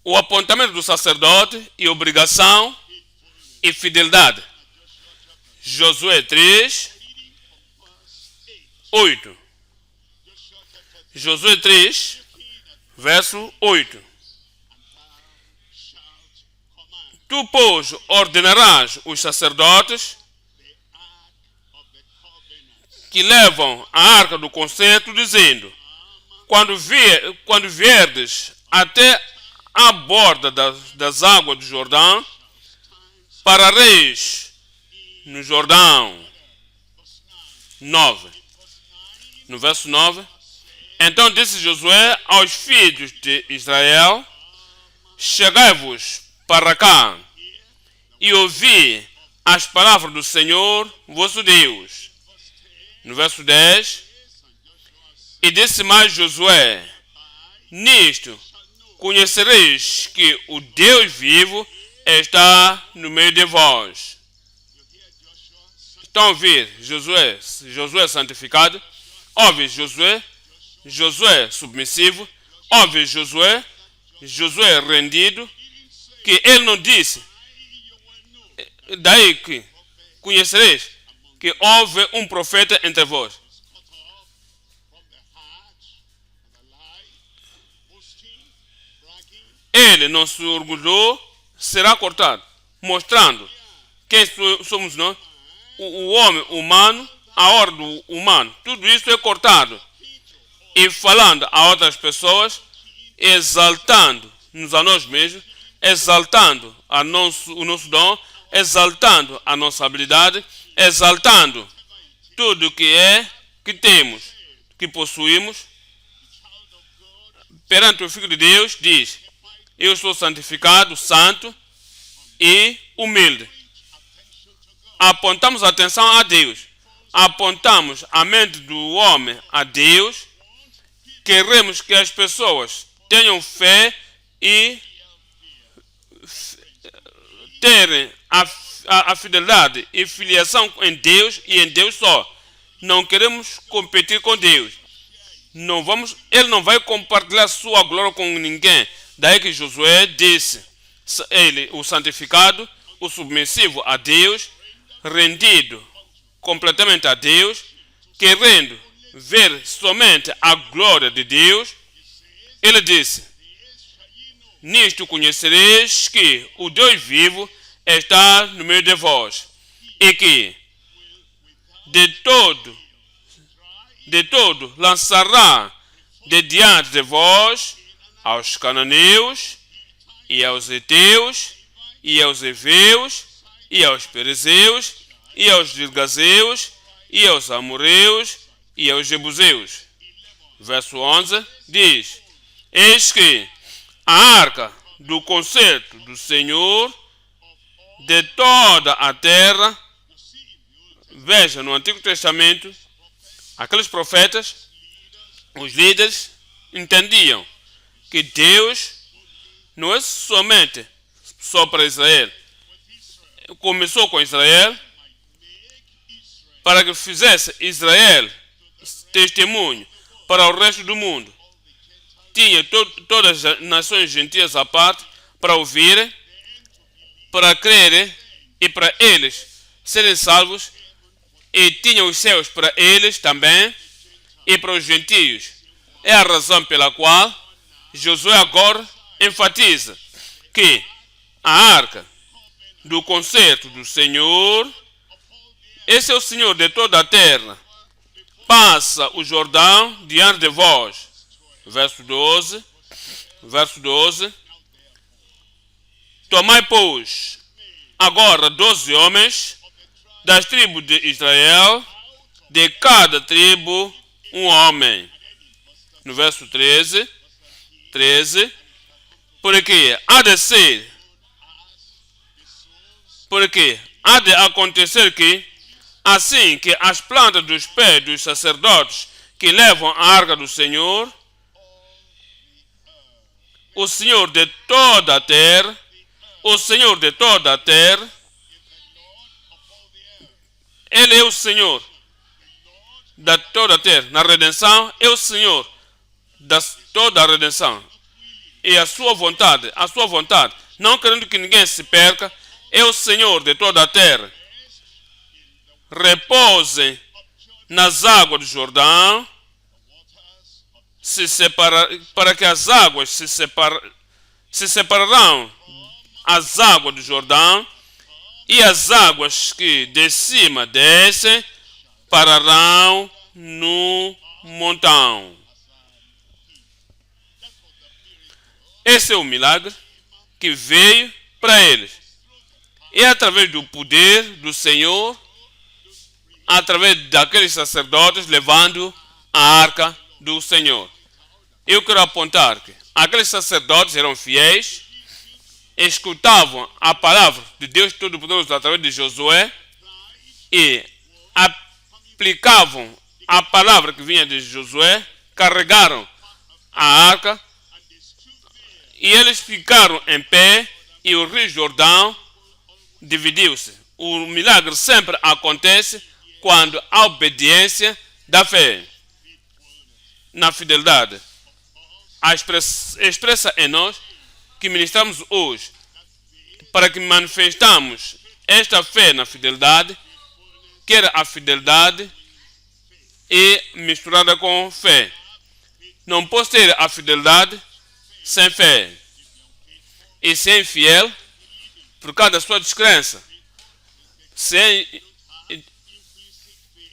o apontamento do sacerdote e obrigação e fidelidade. Josué 3, 8. Josué 3, verso 8. Tu, pois, ordenarás os sacerdotes que levam a arca do concerto, dizendo: quando vierdes até a borda das águas do Jordão, parareis no Jordão. 9. No verso 9. Então disse Josué aos filhos de Israel: chegai-vos para cá e ouvi as palavras do Senhor vosso Deus. No verso 10. E disse mais Josué: nisto conhecereis que o Deus vivo está no meio de vós. Estão a ouvir Josué santificado? Ouve Josué submissivo? Ouve Josué rendido? Que ele não disse, daí que conhecereis que houve um profeta entre vós. Ele não se orgulhou, será cortado, mostrando quem somos nós, o homem humano, a ordem humana. Tudo isso é cortado. E falando a outras pessoas, exaltando-nos a nós mesmos, exaltando o nosso dom, exaltando a nossa habilidade, exaltando tudo que temos, que possuímos. Perante o Filho de Deus, diz: eu sou santificado, santo e humilde. Apontamos a atenção a Deus. Apontamos a mente do homem a Deus. Queremos que as pessoas tenham fé e terem a fidelidade e filiação em Deus e em Deus só. Não queremos competir com Deus. Ele não vai compartilhar sua glória com ninguém. Daí que Josué disse, ele, o santificado, o submissivo a Deus, rendido completamente a Deus, querendo ver somente a glória de Deus, ele disse: nisto conhecereis que o Deus vivo está no meio de vós, e que de todo lançará de diante de vós aos cananeus, e aos heteus, e aos heveus, e aos perizeus, e aos girgazeus, e aos amoreus, e aos jebuseus. Verso 11 diz: eis que a arca do concerto do Senhor de toda a terra. Veja, no Antigo Testamento, aqueles profetas, os líderes, entendiam que Deus não é somente só para Israel. Começou com Israel para que fizesse Israel testemunho para o resto do mundo. Tinha todas as nações gentias à parte para ouvirem, para crerem e para eles serem salvos, e tinha os céus para eles também e para os gentios. É a razão pela qual Josué agora enfatiza que a arca do concerto do Senhor, esse é o Senhor de toda a terra, passa o Jordão diante de vós. Verso 12. Tomai, pois, agora 12 homens das tribos de Israel, de cada tribo um homem. No verso 13, porque há de acontecer que, assim que as plantas dos pés dos sacerdotes que levam a arca do Senhor, o Senhor de toda a terra, Ele é o Senhor de toda a terra. Na redenção, é o Senhor de toda a redenção. E a sua vontade, não querendo que ninguém se perca, é o Senhor de toda a terra. Repousem nas águas do Jordão, para que as águas se separarão, as águas do Jordão, e as águas que de cima descem pararão no montão. Esse é o milagre que veio para eles. E através do poder do Senhor, através daqueles sacerdotes levando a arca do Senhor. Eu quero apontar que aqueles sacerdotes eram fiéis, escutavam a palavra de Deus Todo-Poderoso através de Josué e aplicavam a palavra que vinha de Josué, carregaram a arca e eles ficaram em pé e o rio Jordão dividiu-se. O milagre sempre acontece quando há obediência da fé, na fidelidade. Expressa em nós que ministramos hoje, para que manifestamos esta fé na fidelidade, quer a fidelidade e misturada com fé. Não posso ter a fidelidade sem fé. E ser infiel por causa da sua descrença. Ser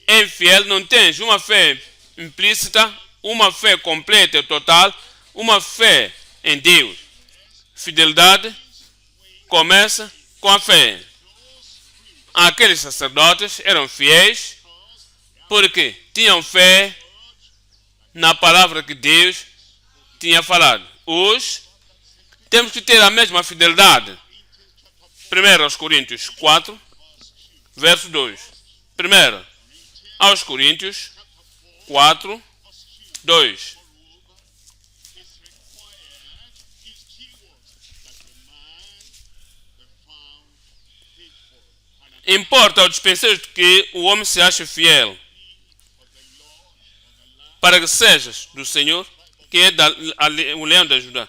infiel não tens uma fé implícita, uma fé completa e total, uma fé em Deus. Fidelidade começa com a fé. Aqueles sacerdotes eram fiéis porque tinham fé na palavra que Deus tinha falado. Hoje temos que ter a mesma fidelidade. 1 aos Coríntios 4, verso 2. 1 aos Coríntios 4, 2. Importa ao dispenseiro que o homem se ache fiel, para que sejas do Senhor, que é o leão da Judá,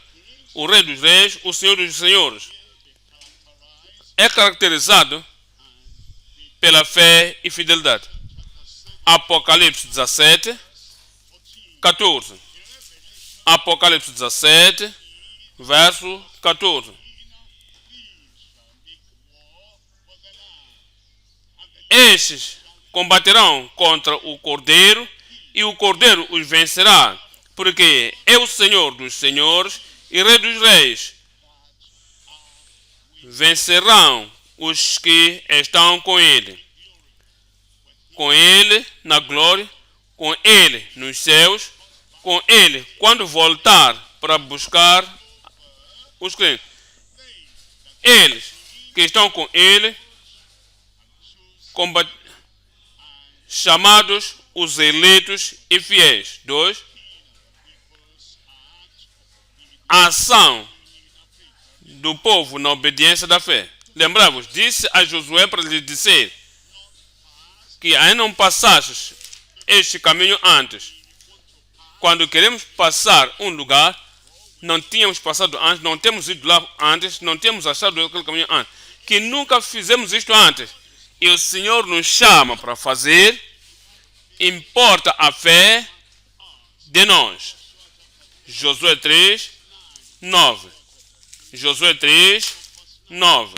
o rei dos reis, o senhor dos senhores. É caracterizado pela fé e fidelidade. Apocalipse 17, 14. Apocalipse 17, verso 14. Estes combaterão contra o Cordeiro, e o Cordeiro os vencerá, porque é o Senhor dos senhores e Rei dos reis. Vencerão os que estão com ele na glória, com ele nos céus, com ele quando voltar para buscar os crentes. Eles que estão com ele, chamados os eleitos e fiéis. 2. A ação do povo na obediência da fé. Lembramos, disse a Josué para lhe dizer que ainda não passastes este caminho antes. Quando queremos passar um lugar, não tínhamos passado antes, não temos ido lá antes, não temos achado aquele caminho antes, que nunca fizemos isto antes. E o Senhor nos chama para fazer, importa a fé de nós. Josué 3, 9. Josué 3, 9.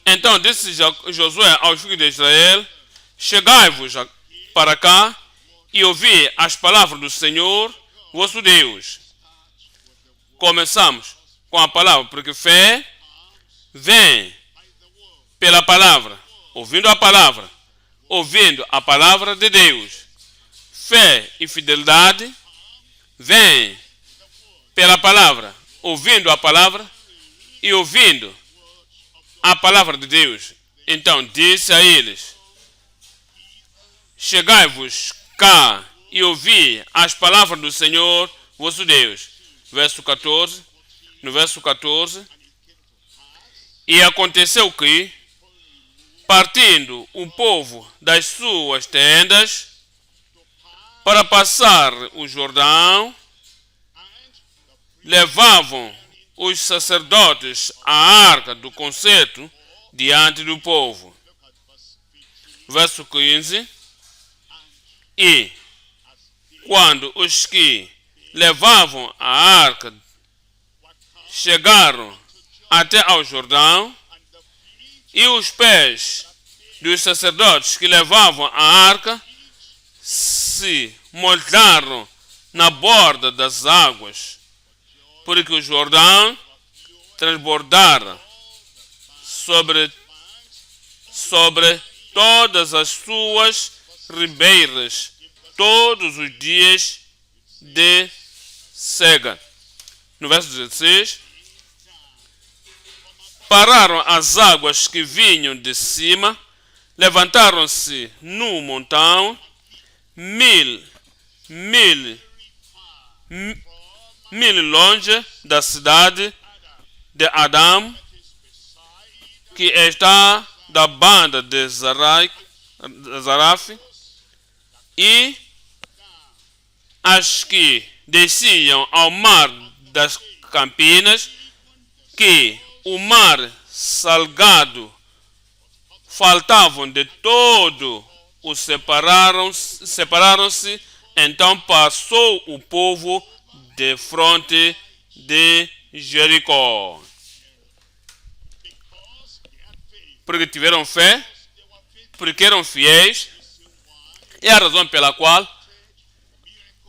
Então disse Josué aos filhos de Israel: chegai-vos para cá e ouvi as palavras do Senhor, vosso Deus. Começamos com a palavra, porque fé vem pela palavra, ouvindo a palavra de Deus. Fé e fidelidade vem pela palavra, ouvindo a palavra e ouvindo a palavra de Deus. Então disse a eles: chegai-vos cá e ouvi as palavras do Senhor vosso Deus. Verso 14. No verso 14. E aconteceu que, partindo o povo das suas tendas para passar o Jordão, levavam os sacerdotes a arca do concerto diante do povo. Verso 15. E quando os que levavam a arca chegaram até ao Jordão, e os pés dos sacerdotes que levavam a arca se moldaram na borda das águas, porque o Jordão transbordara sobre todas as suas ribeiras todos os dias de cega. No verso 16, pararam as águas que vinham de cima, levantaram-se no montão, mil longe da cidade de Adão, que está da banda de Zaraf, e as que desciam ao mar das Campinas, que o mar salgado faltavam de todo, separaram-se. Então passou o povo de fronte de Jericó. Porque tiveram fé, porque eram fiéis, é a razão pela qual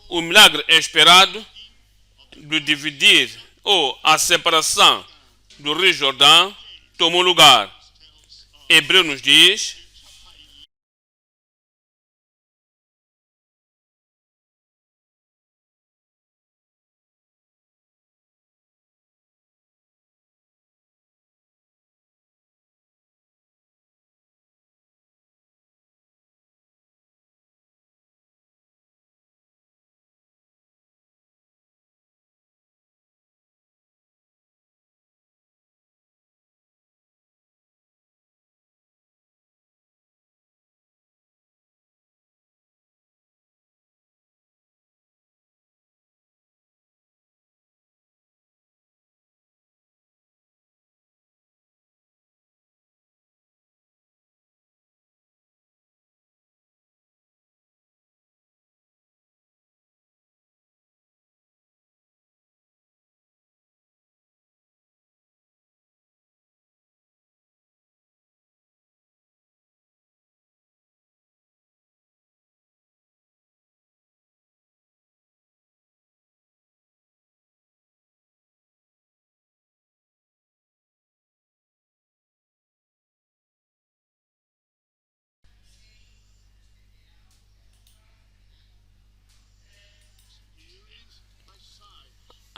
o milagre esperado do dividir ou a separação do Rio Jordão tomou lugar. Hebreu nos diz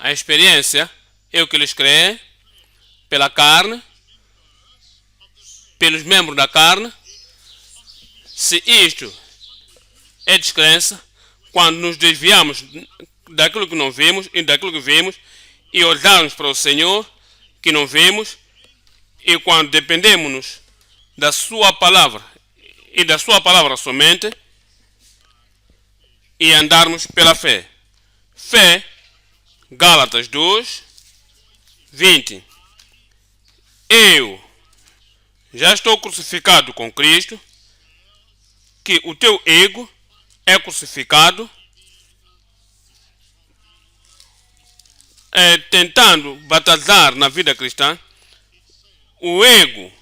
A experiência é o que eles creem pela carne, pelos membros da carne. Se isto é descrença, quando nos desviamos daquilo que não vemos e daquilo que vemos e olharmos para o Senhor que não vemos, e quando dependemos da sua palavra e da sua palavra somente, e andarmos pela fé. Fé, Gálatas 2, 20. Eu já estou crucificado com Cristo, que o teu ego é crucificado, tentando batalhar na vida cristã. O ego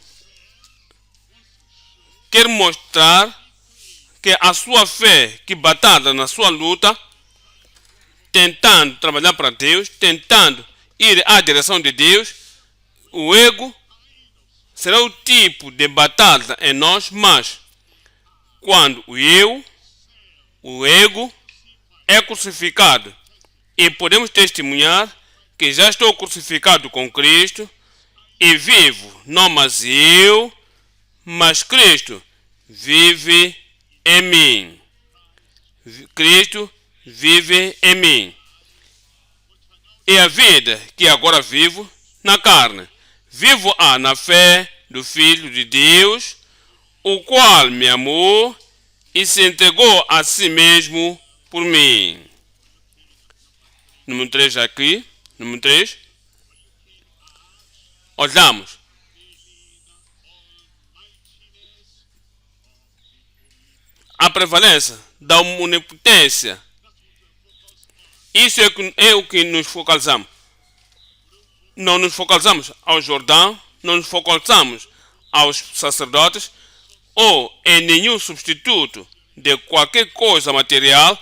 quer mostrar que a sua fé que batalha na sua luta, tentando trabalhar para Deus, tentando ir à direção de Deus, o ego será o tipo de batalha em nós, mas quando o ego é crucificado e podemos testemunhar que já estou crucificado com Cristo e vivo, não mais eu, mas Cristo vive em mim. Cristo vive em mim. E a vida que agora vivo na carne, vivo-a na fé do Filho de Deus, o qual me amou e se entregou a si mesmo por mim. Número 3 aqui. Número 3. Olhamos. A prevalência da onipotência. Isso é o que nos focalizamos. Não nos focalizamos ao Jordão, não nos focalizamos aos sacerdotes ou em nenhum substituto de qualquer coisa material.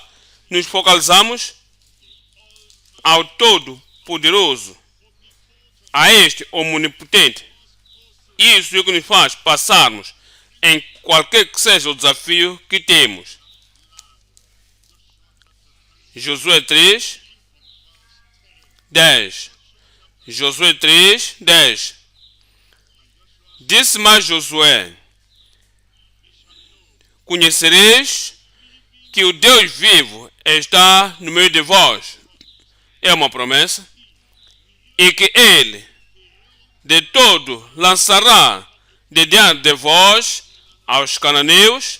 Nos focalizamos ao Todo-Poderoso, a este Onipotente. Isso é o que nos faz passarmos em qualquer que seja o desafio que temos. Josué 3, 10. Josué 3, 10. Disse mais Josué: conhecereis que o Deus vivo está no meio de vós. É uma promessa. E que ele de todo lançará de diante de vós aos cananeus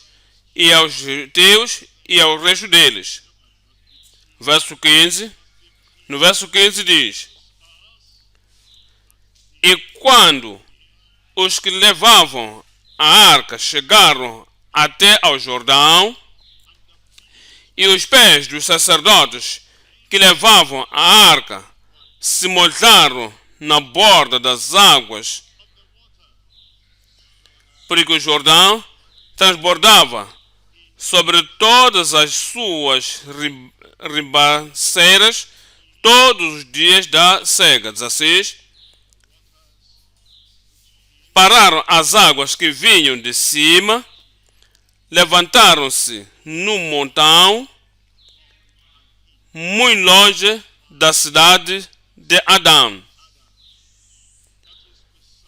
e aos judeus e ao resto deles. Verso 15. No verso 15 diz: e quando os que levavam a arca chegaram até ao Jordão, e os pés dos sacerdotes que levavam a arca se molharam na borda das águas, porque o Jordão transbordava sobre todas as suas ribaceiras todos os dias da cega. 16. Pararam as águas que vinham de cima, levantaram-se num montão muito longe da cidade de Adão,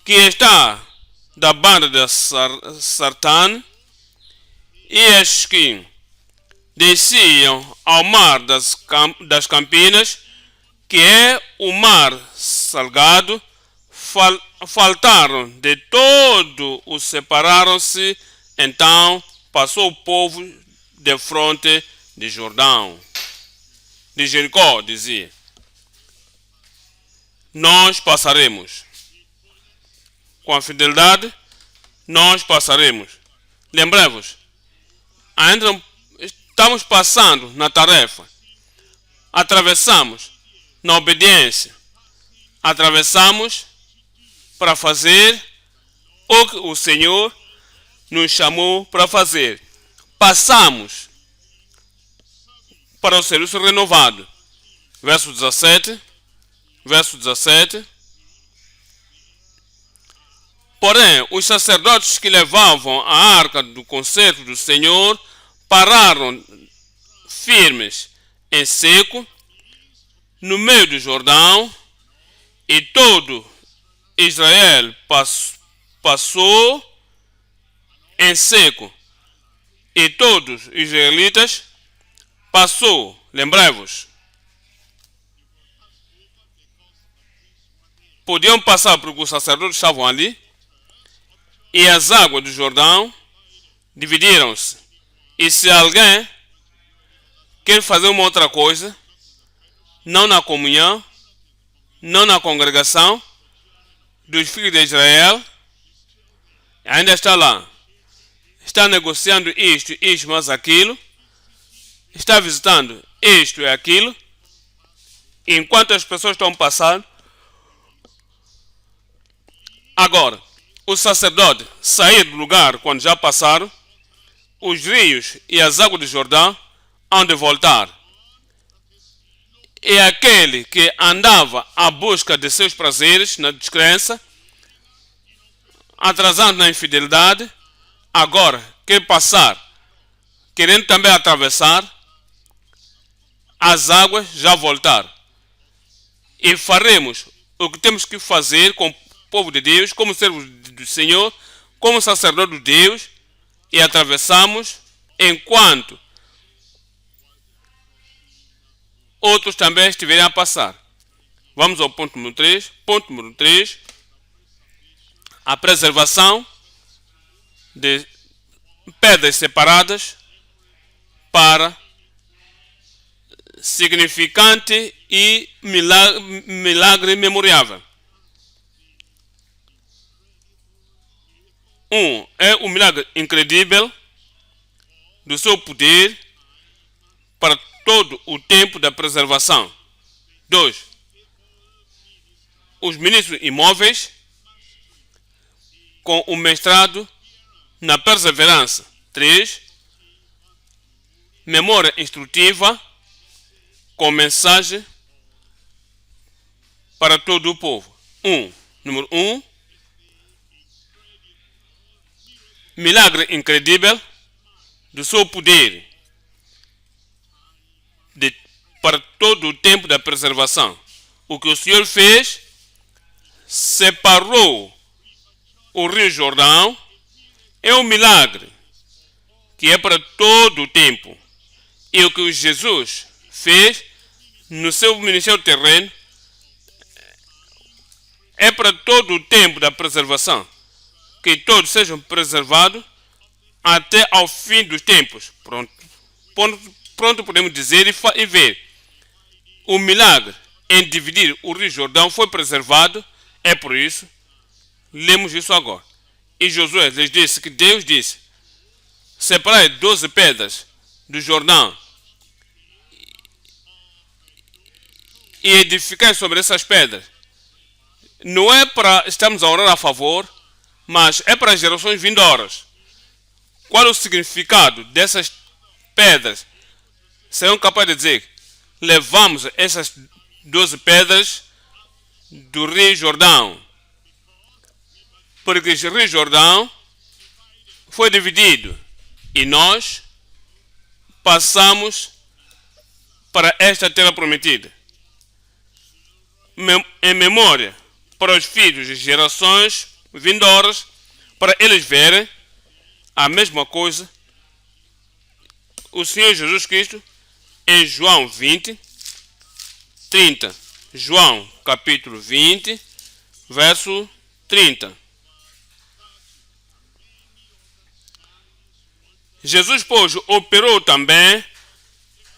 que está da banda de Sartã, e as que desciam ao mar das Campinas, que é o mar salgado, faltaram de todo o separaram-se. Então passou o povo de fronte de Jordão, de Jericó, dizia: nós passaremos. Com a fidelidade, nós passaremos. Lembrei-vos, ainda estamos passando na tarefa. Atravessamos na obediência. Atravessamos para fazer o que o Senhor nos chamou para fazer. Passamos para o serviço renovado. Verso 17. Verso 17. Porém, os sacerdotes que levavam a arca do concerto do Senhor pararam firmes em seco, no meio do Jordão, e todo Israel passou em seco, e todos os israelitas passou, lembrai-vos, podiam passar porque os sacerdotes estavam ali, e as águas do Jordão dividiram-se. E se alguém quer fazer uma outra coisa, não na comunhão, não na congregação dos filhos de Israel, ainda está lá, está negociando isto, mas aquilo, está visitando isto e aquilo, enquanto as pessoas estão passando. Agora, o sacerdote sair do lugar quando já passaram, os rios e as águas do Jordão hão de voltar. E aquele que andava à busca de seus prazeres na descrença, atrasando na infidelidade, agora quer passar, querendo também atravessar, as águas já voltaram. E faremos o que temos que fazer com o povo de Deus, como servos do Senhor, como sacerdote de Deus, e atravessamos enquanto outros também estiverem a passar. Vamos ao ponto número 3. Ponto número 3. A preservação de pedras separadas para significante e milagre memorável. É o milagre incrível do seu poder para todo o tempo da preservação. 2. Os ministros imóveis com o mestrado na perseverança. 3. Memória instrutiva com mensagem para todo o povo. Número 1. Milagre incrível do seu poder para todo o tempo da preservação. O que o Senhor fez, separou o rio Jordão, é um milagre que é para todo o tempo. E o que Jesus fez no seu ministério terreno é para todo o tempo da preservação. Que todos sejam preservados até ao fim dos tempos. Pronto podemos dizer e ver. O milagre em dividir o rio Jordão foi preservado. É por isso, lemos isso agora. E Josué lhes disse que Deus disse: separai 12 pedras do Jordão e edificai sobre essas pedras. Não é para estarmos a orar a favor, mas é para as gerações vindouras. Qual é o significado dessas pedras? Serão capazes de dizer: levamos essas 12 pedras do rio Jordão. Porque o rio Jordão foi dividido e nós passamos para esta terra prometida. Em memória para os filhos de gerações vindouras, para eles verem a mesma coisa. O Senhor Jesus Cristo, em João 20, 30. João, capítulo 20, verso 30. Jesus, pois, operou também,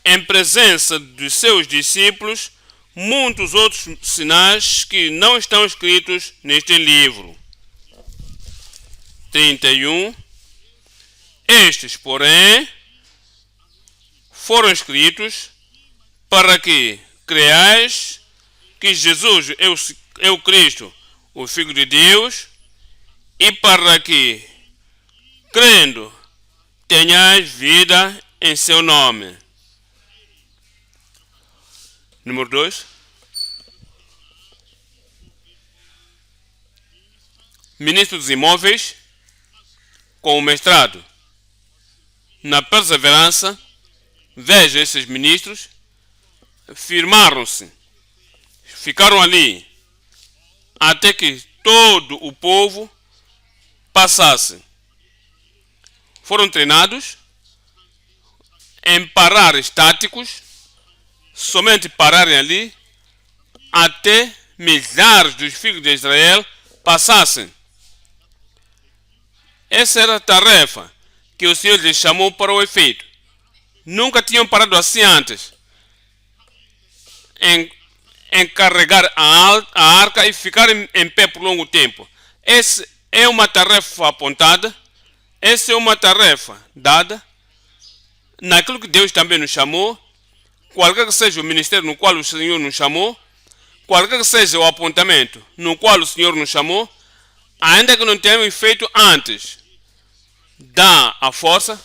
em presença dos seus discípulos, muitos outros sinais que não estão escritos neste livro. 31. Estes, porém, foram escritos para que creais que Jesus é o Cristo, o Filho de Deus, e para que, crendo, tenhais vida em seu nome. Número 2. Ministros imóveis com o mestrado na perseverança. Veja, esses ministros firmaram-se ficaram ali até que todo o povo passasse. Foram treinados em parar estáticos, somente pararem ali até milhares dos filhos de Israel passassem. Essa era a tarefa que o Senhor lhes chamou para o efeito. Nunca tinham parado assim antes, em carregar a arca e ficar em pé por longo tempo. Essa é uma tarefa apontada, essa é uma tarefa dada naquilo que Deus também nos chamou, qualquer que seja o ministério no qual o Senhor nos chamou, qualquer que seja o apontamento no qual o Senhor nos chamou, ainda que não tenhamos feito antes, dá a força,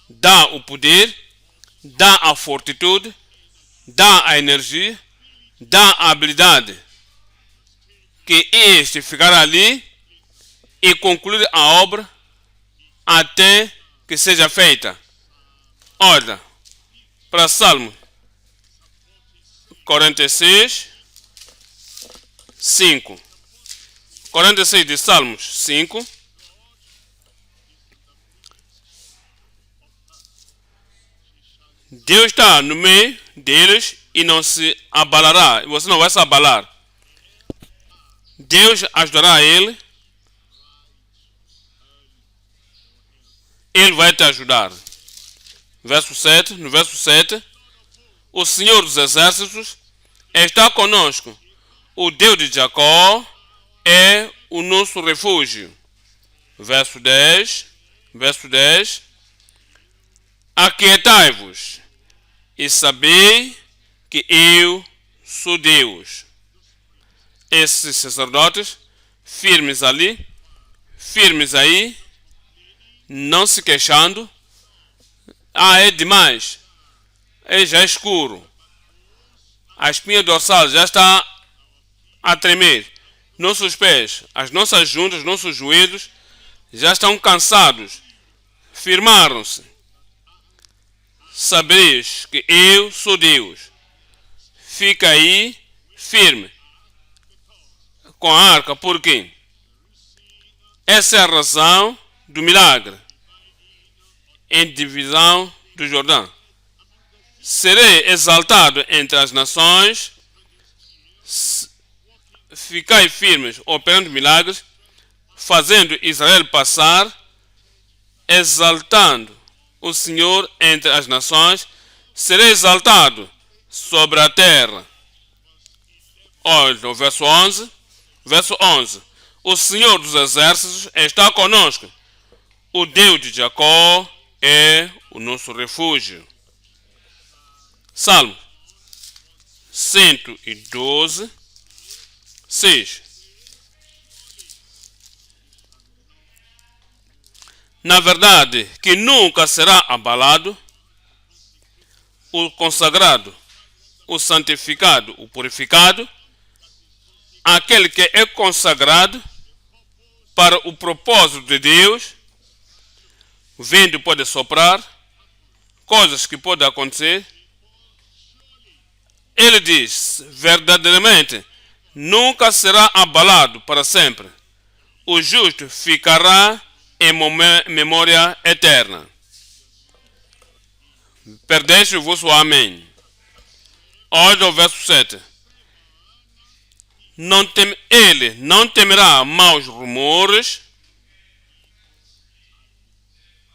dá o poder, dá a fortitude, dá a energia, dá a habilidade, que este ficará ali e concluir a obra até que seja feita. Olha, para Salmo 46, 5. 46 de Salmos 5. Deus está no meio deles e não se abalará. Você não vai se abalar. Deus ajudará ele. Ele vai te ajudar. No verso 7, o Senhor dos Exércitos está conosco. O Deus de Jacó é o nosso refúgio. Verso 10. Aquietai-vos e sabei que eu sou Deus. Esses sacerdotes, firmes ali, firmes aí, não se queixando. É demais. Já é escuro. A espinha dorsal já está a tremer. Nossos pés, as nossas juntas, nossos joelhos já estão cansados. Firmaram-se. Sabereis que eu sou Deus. Fica aí firme com a arca. Por quê? Essa é a razão do milagre em divisão do Jordão. Serei exaltado entre as nações. Ficai firmes, operando milagres, fazendo Israel passar, exaltando o Senhor entre as nações. Serei exaltado sobre a terra. Olha o verso 11. O Senhor dos Exércitos está conosco. O Deus de Jacó é o nosso refúgio. Salmo 112, 6. Na verdade, que nunca será abalado o consagrado, o santificado, o purificado, aquele que é consagrado para o propósito de Deus. O vento pode soprar, coisas que podem acontecer. Ele diz, verdadeiramente, nunca será abalado para sempre. O justo ficará em memória eterna. Perdeste o vosso amém. Olha o verso 7. Ele não temerá maus rumores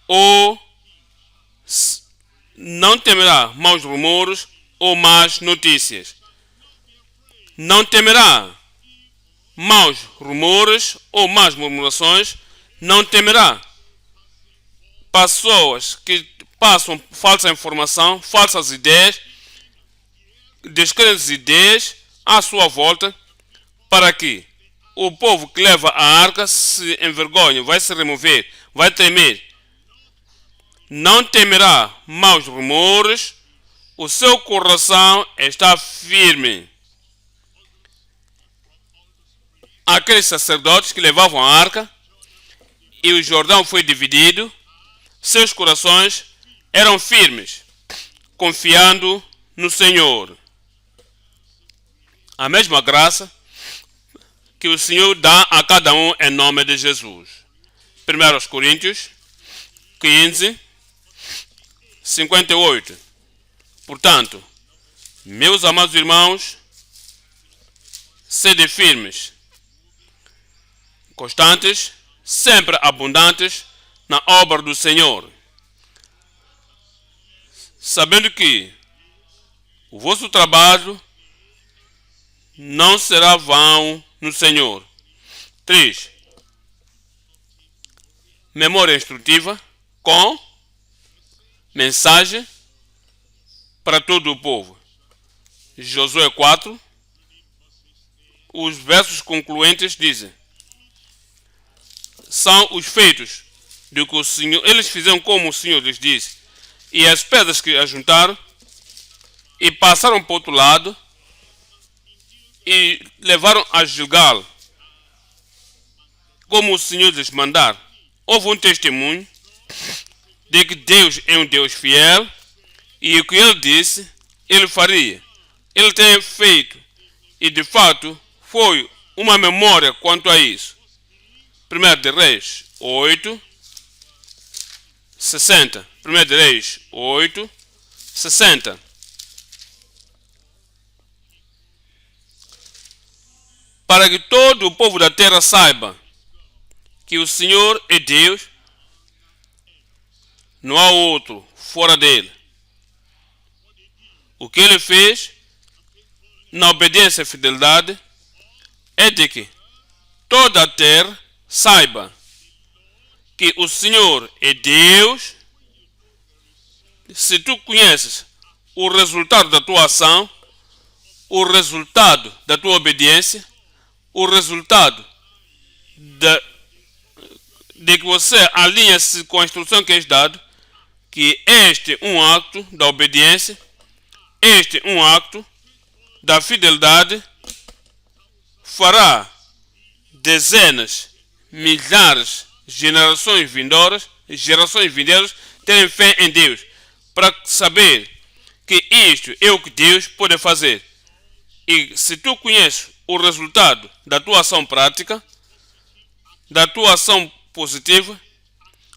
ou más notícias. Não temerá maus rumores ou más murmurações. Não temerá pessoas que passam falsa informação, falsas ideias, descrentes ideias à sua volta, para que o povo que leva a arca se envergonhe, vai se remover, vai temer. Não temerá maus rumores, o seu coração está firme. Aqueles sacerdotes que levavam a arca e o Jordão foi dividido, seus corações eram firmes, confiando no Senhor. a mesma graça que o Senhor dá a cada um em nome de Jesus. 1 Coríntios 15, 58. Portanto, meus amados irmãos, sede firmes, constantes, sempre abundantes na obra do Senhor, sabendo que o vosso trabalho não será vão no Senhor. 3. Memória instrutiva com mensagem para todo o povo. Josué 4. Os versos concluentes dizem: são os feitos do que o Senhor, eles fizeram como o Senhor lhes disse, e as pedras que ajuntaram e passaram para o outro lado e levaram a Gilgal como o Senhor lhes mandar. Houve um testemunho de que Deus é um Deus fiel e o que ele disse, ele faria. Ele tem feito e de fato foi uma memória quanto a isso. 1 de Reis 8, 60. 1 de Reis 8, 60. Para que todo o povo da terra saiba que o Senhor é Deus, não há outro fora dele. O que ele fez na obediência e fidelidade é de que toda a terra saiba que o Senhor é Deus. Se tu conheces o resultado da tua ação, o resultado da tua obediência, o resultado de que você alinha-se com a instrução que és dado, que este é um acto da obediência, este é um acto da fidelidade, fará dezenas, milhares, gerações vindouras terem fé em Deus, para saber que isto é o que Deus pode fazer. E se tu conheces o resultado da tua ação prática, da tua ação positiva,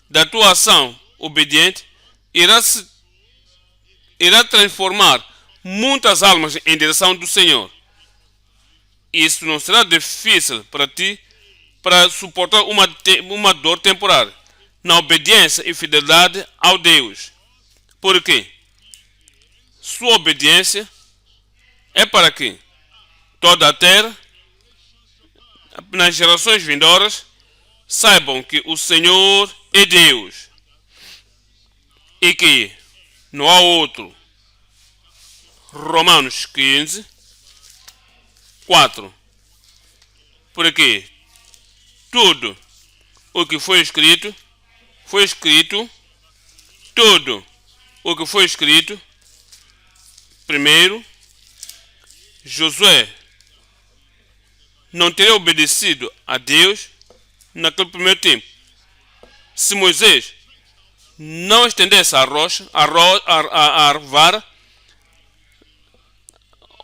da tua ação obediente, irá transformar muitas almas em direção do Senhor. Isso não será difícil para ti, para suportar uma dor temporária, na obediência e fidelidade ao Deus. Por quê? Sua obediência é para que toda a terra, nas gerações vindouras, saibam que o Senhor é Deus e que não há outro. Romanos 15, 4. Porque tudo o que foi escrito, tudo o que foi escrito, primeiro, Josué não teria obedecido a Deus naquele primeiro tempo. Se Moisés não estendesse a rocha, a vara,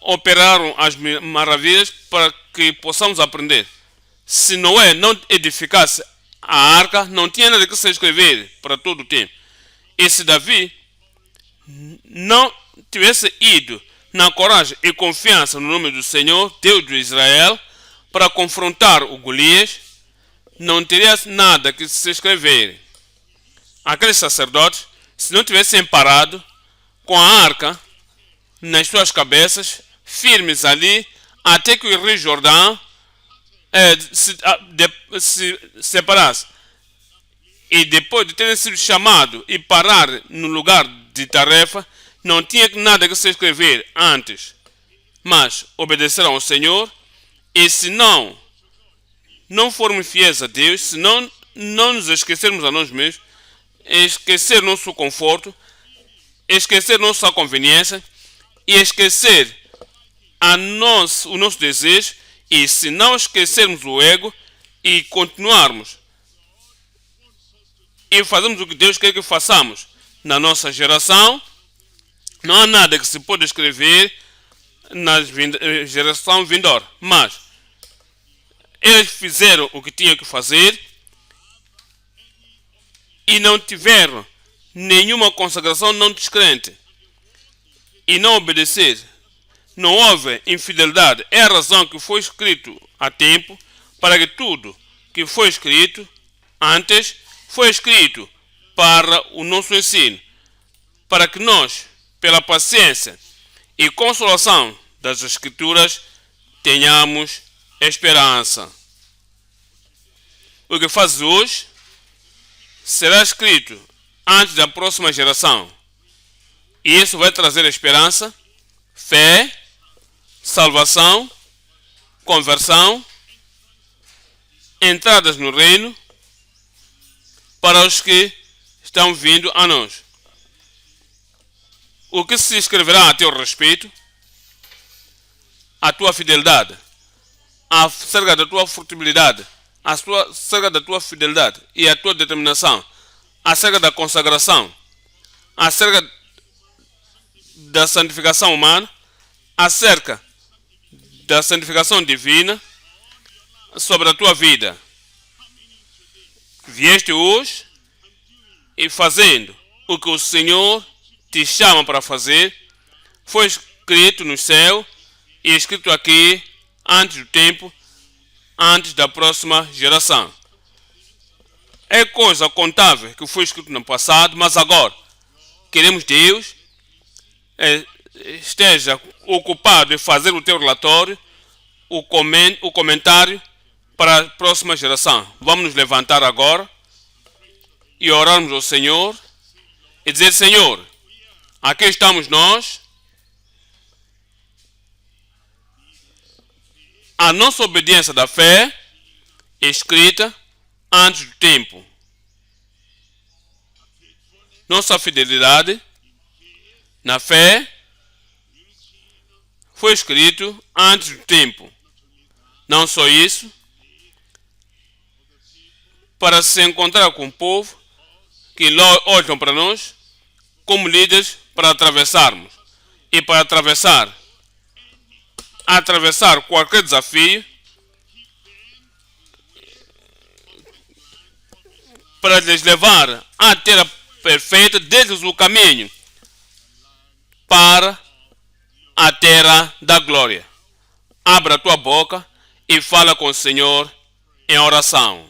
operaram as maravilhas para que possamos aprender. Se Noé não edificasse a arca, não tinha nada que se escrever para todo o tempo. E se Davi não tivesse ido na coragem e confiança no nome do Senhor, Deus de Israel, para confrontar o Golias, não teria nada que se escrever. Aqueles sacerdotes, se não tivessem parado com a arca nas suas cabeças, firmes ali, até que o rio Jordão se separasse. E depois de terem sido chamados e parar no lugar de tarefa, não tinha nada que se escrever antes. Mas obedeceram ao Senhor, e se não formos fiéis a Deus, se não nos esquecermos a nós mesmos, esquecer nosso conforto, esquecer nossa conveniência e esquecer o nosso desejo, e se não esquecermos o ego e continuarmos e fazermos o que Deus quer que façamos na nossa geração, não há nada que se pode escrever na geração vindoura. Mas eles fizeram o que tinham que fazer e não tiveram nenhuma consagração não descrente. E não obedecer. Não houve infidelidade. É a razão que foi escrito a tempo, para que tudo que foi escrito antes foi escrito para o nosso ensino, para que nós, pela paciência e consolação das Escrituras, tenhamos esperança. O que faz hoje será escrito antes da próxima geração. E isso vai trazer esperança, fé, salvação, conversão, entradas no reino para os que estão vindo a nós. O que se escreverá a teu respeito, a tua fidelidade, acerca da tua frutibilidade, acerca da tua fidelidade e a tua determinação, acerca da consagração, acerca da santificação humana, acerca da santificação divina, sobre a tua vida. Vieste hoje e fazendo o que o Senhor te chama para fazer, foi escrito no céu e escrito aqui antes do tempo, antes da próxima geração. É coisa contável que foi escrito no passado, mas agora queremos Deus esteja ocupado em fazer o teu relatório, o comentário para a próxima geração. Vamos nos levantar agora e orarmos ao Senhor e dizer: Senhor, aqui estamos nós. A nossa obediência da fé escrita antes do tempo. Nossa fidelidade na fé foi escrito antes do tempo. Não só isso, para se encontrar com o povo que olham para nós como líderes para atravessarmos. E para atravessar qualquer desafio, para lhes levar à terra perfeita, desde o caminho para a terra da glória. Abra a tua boca e fala com o Senhor em oração.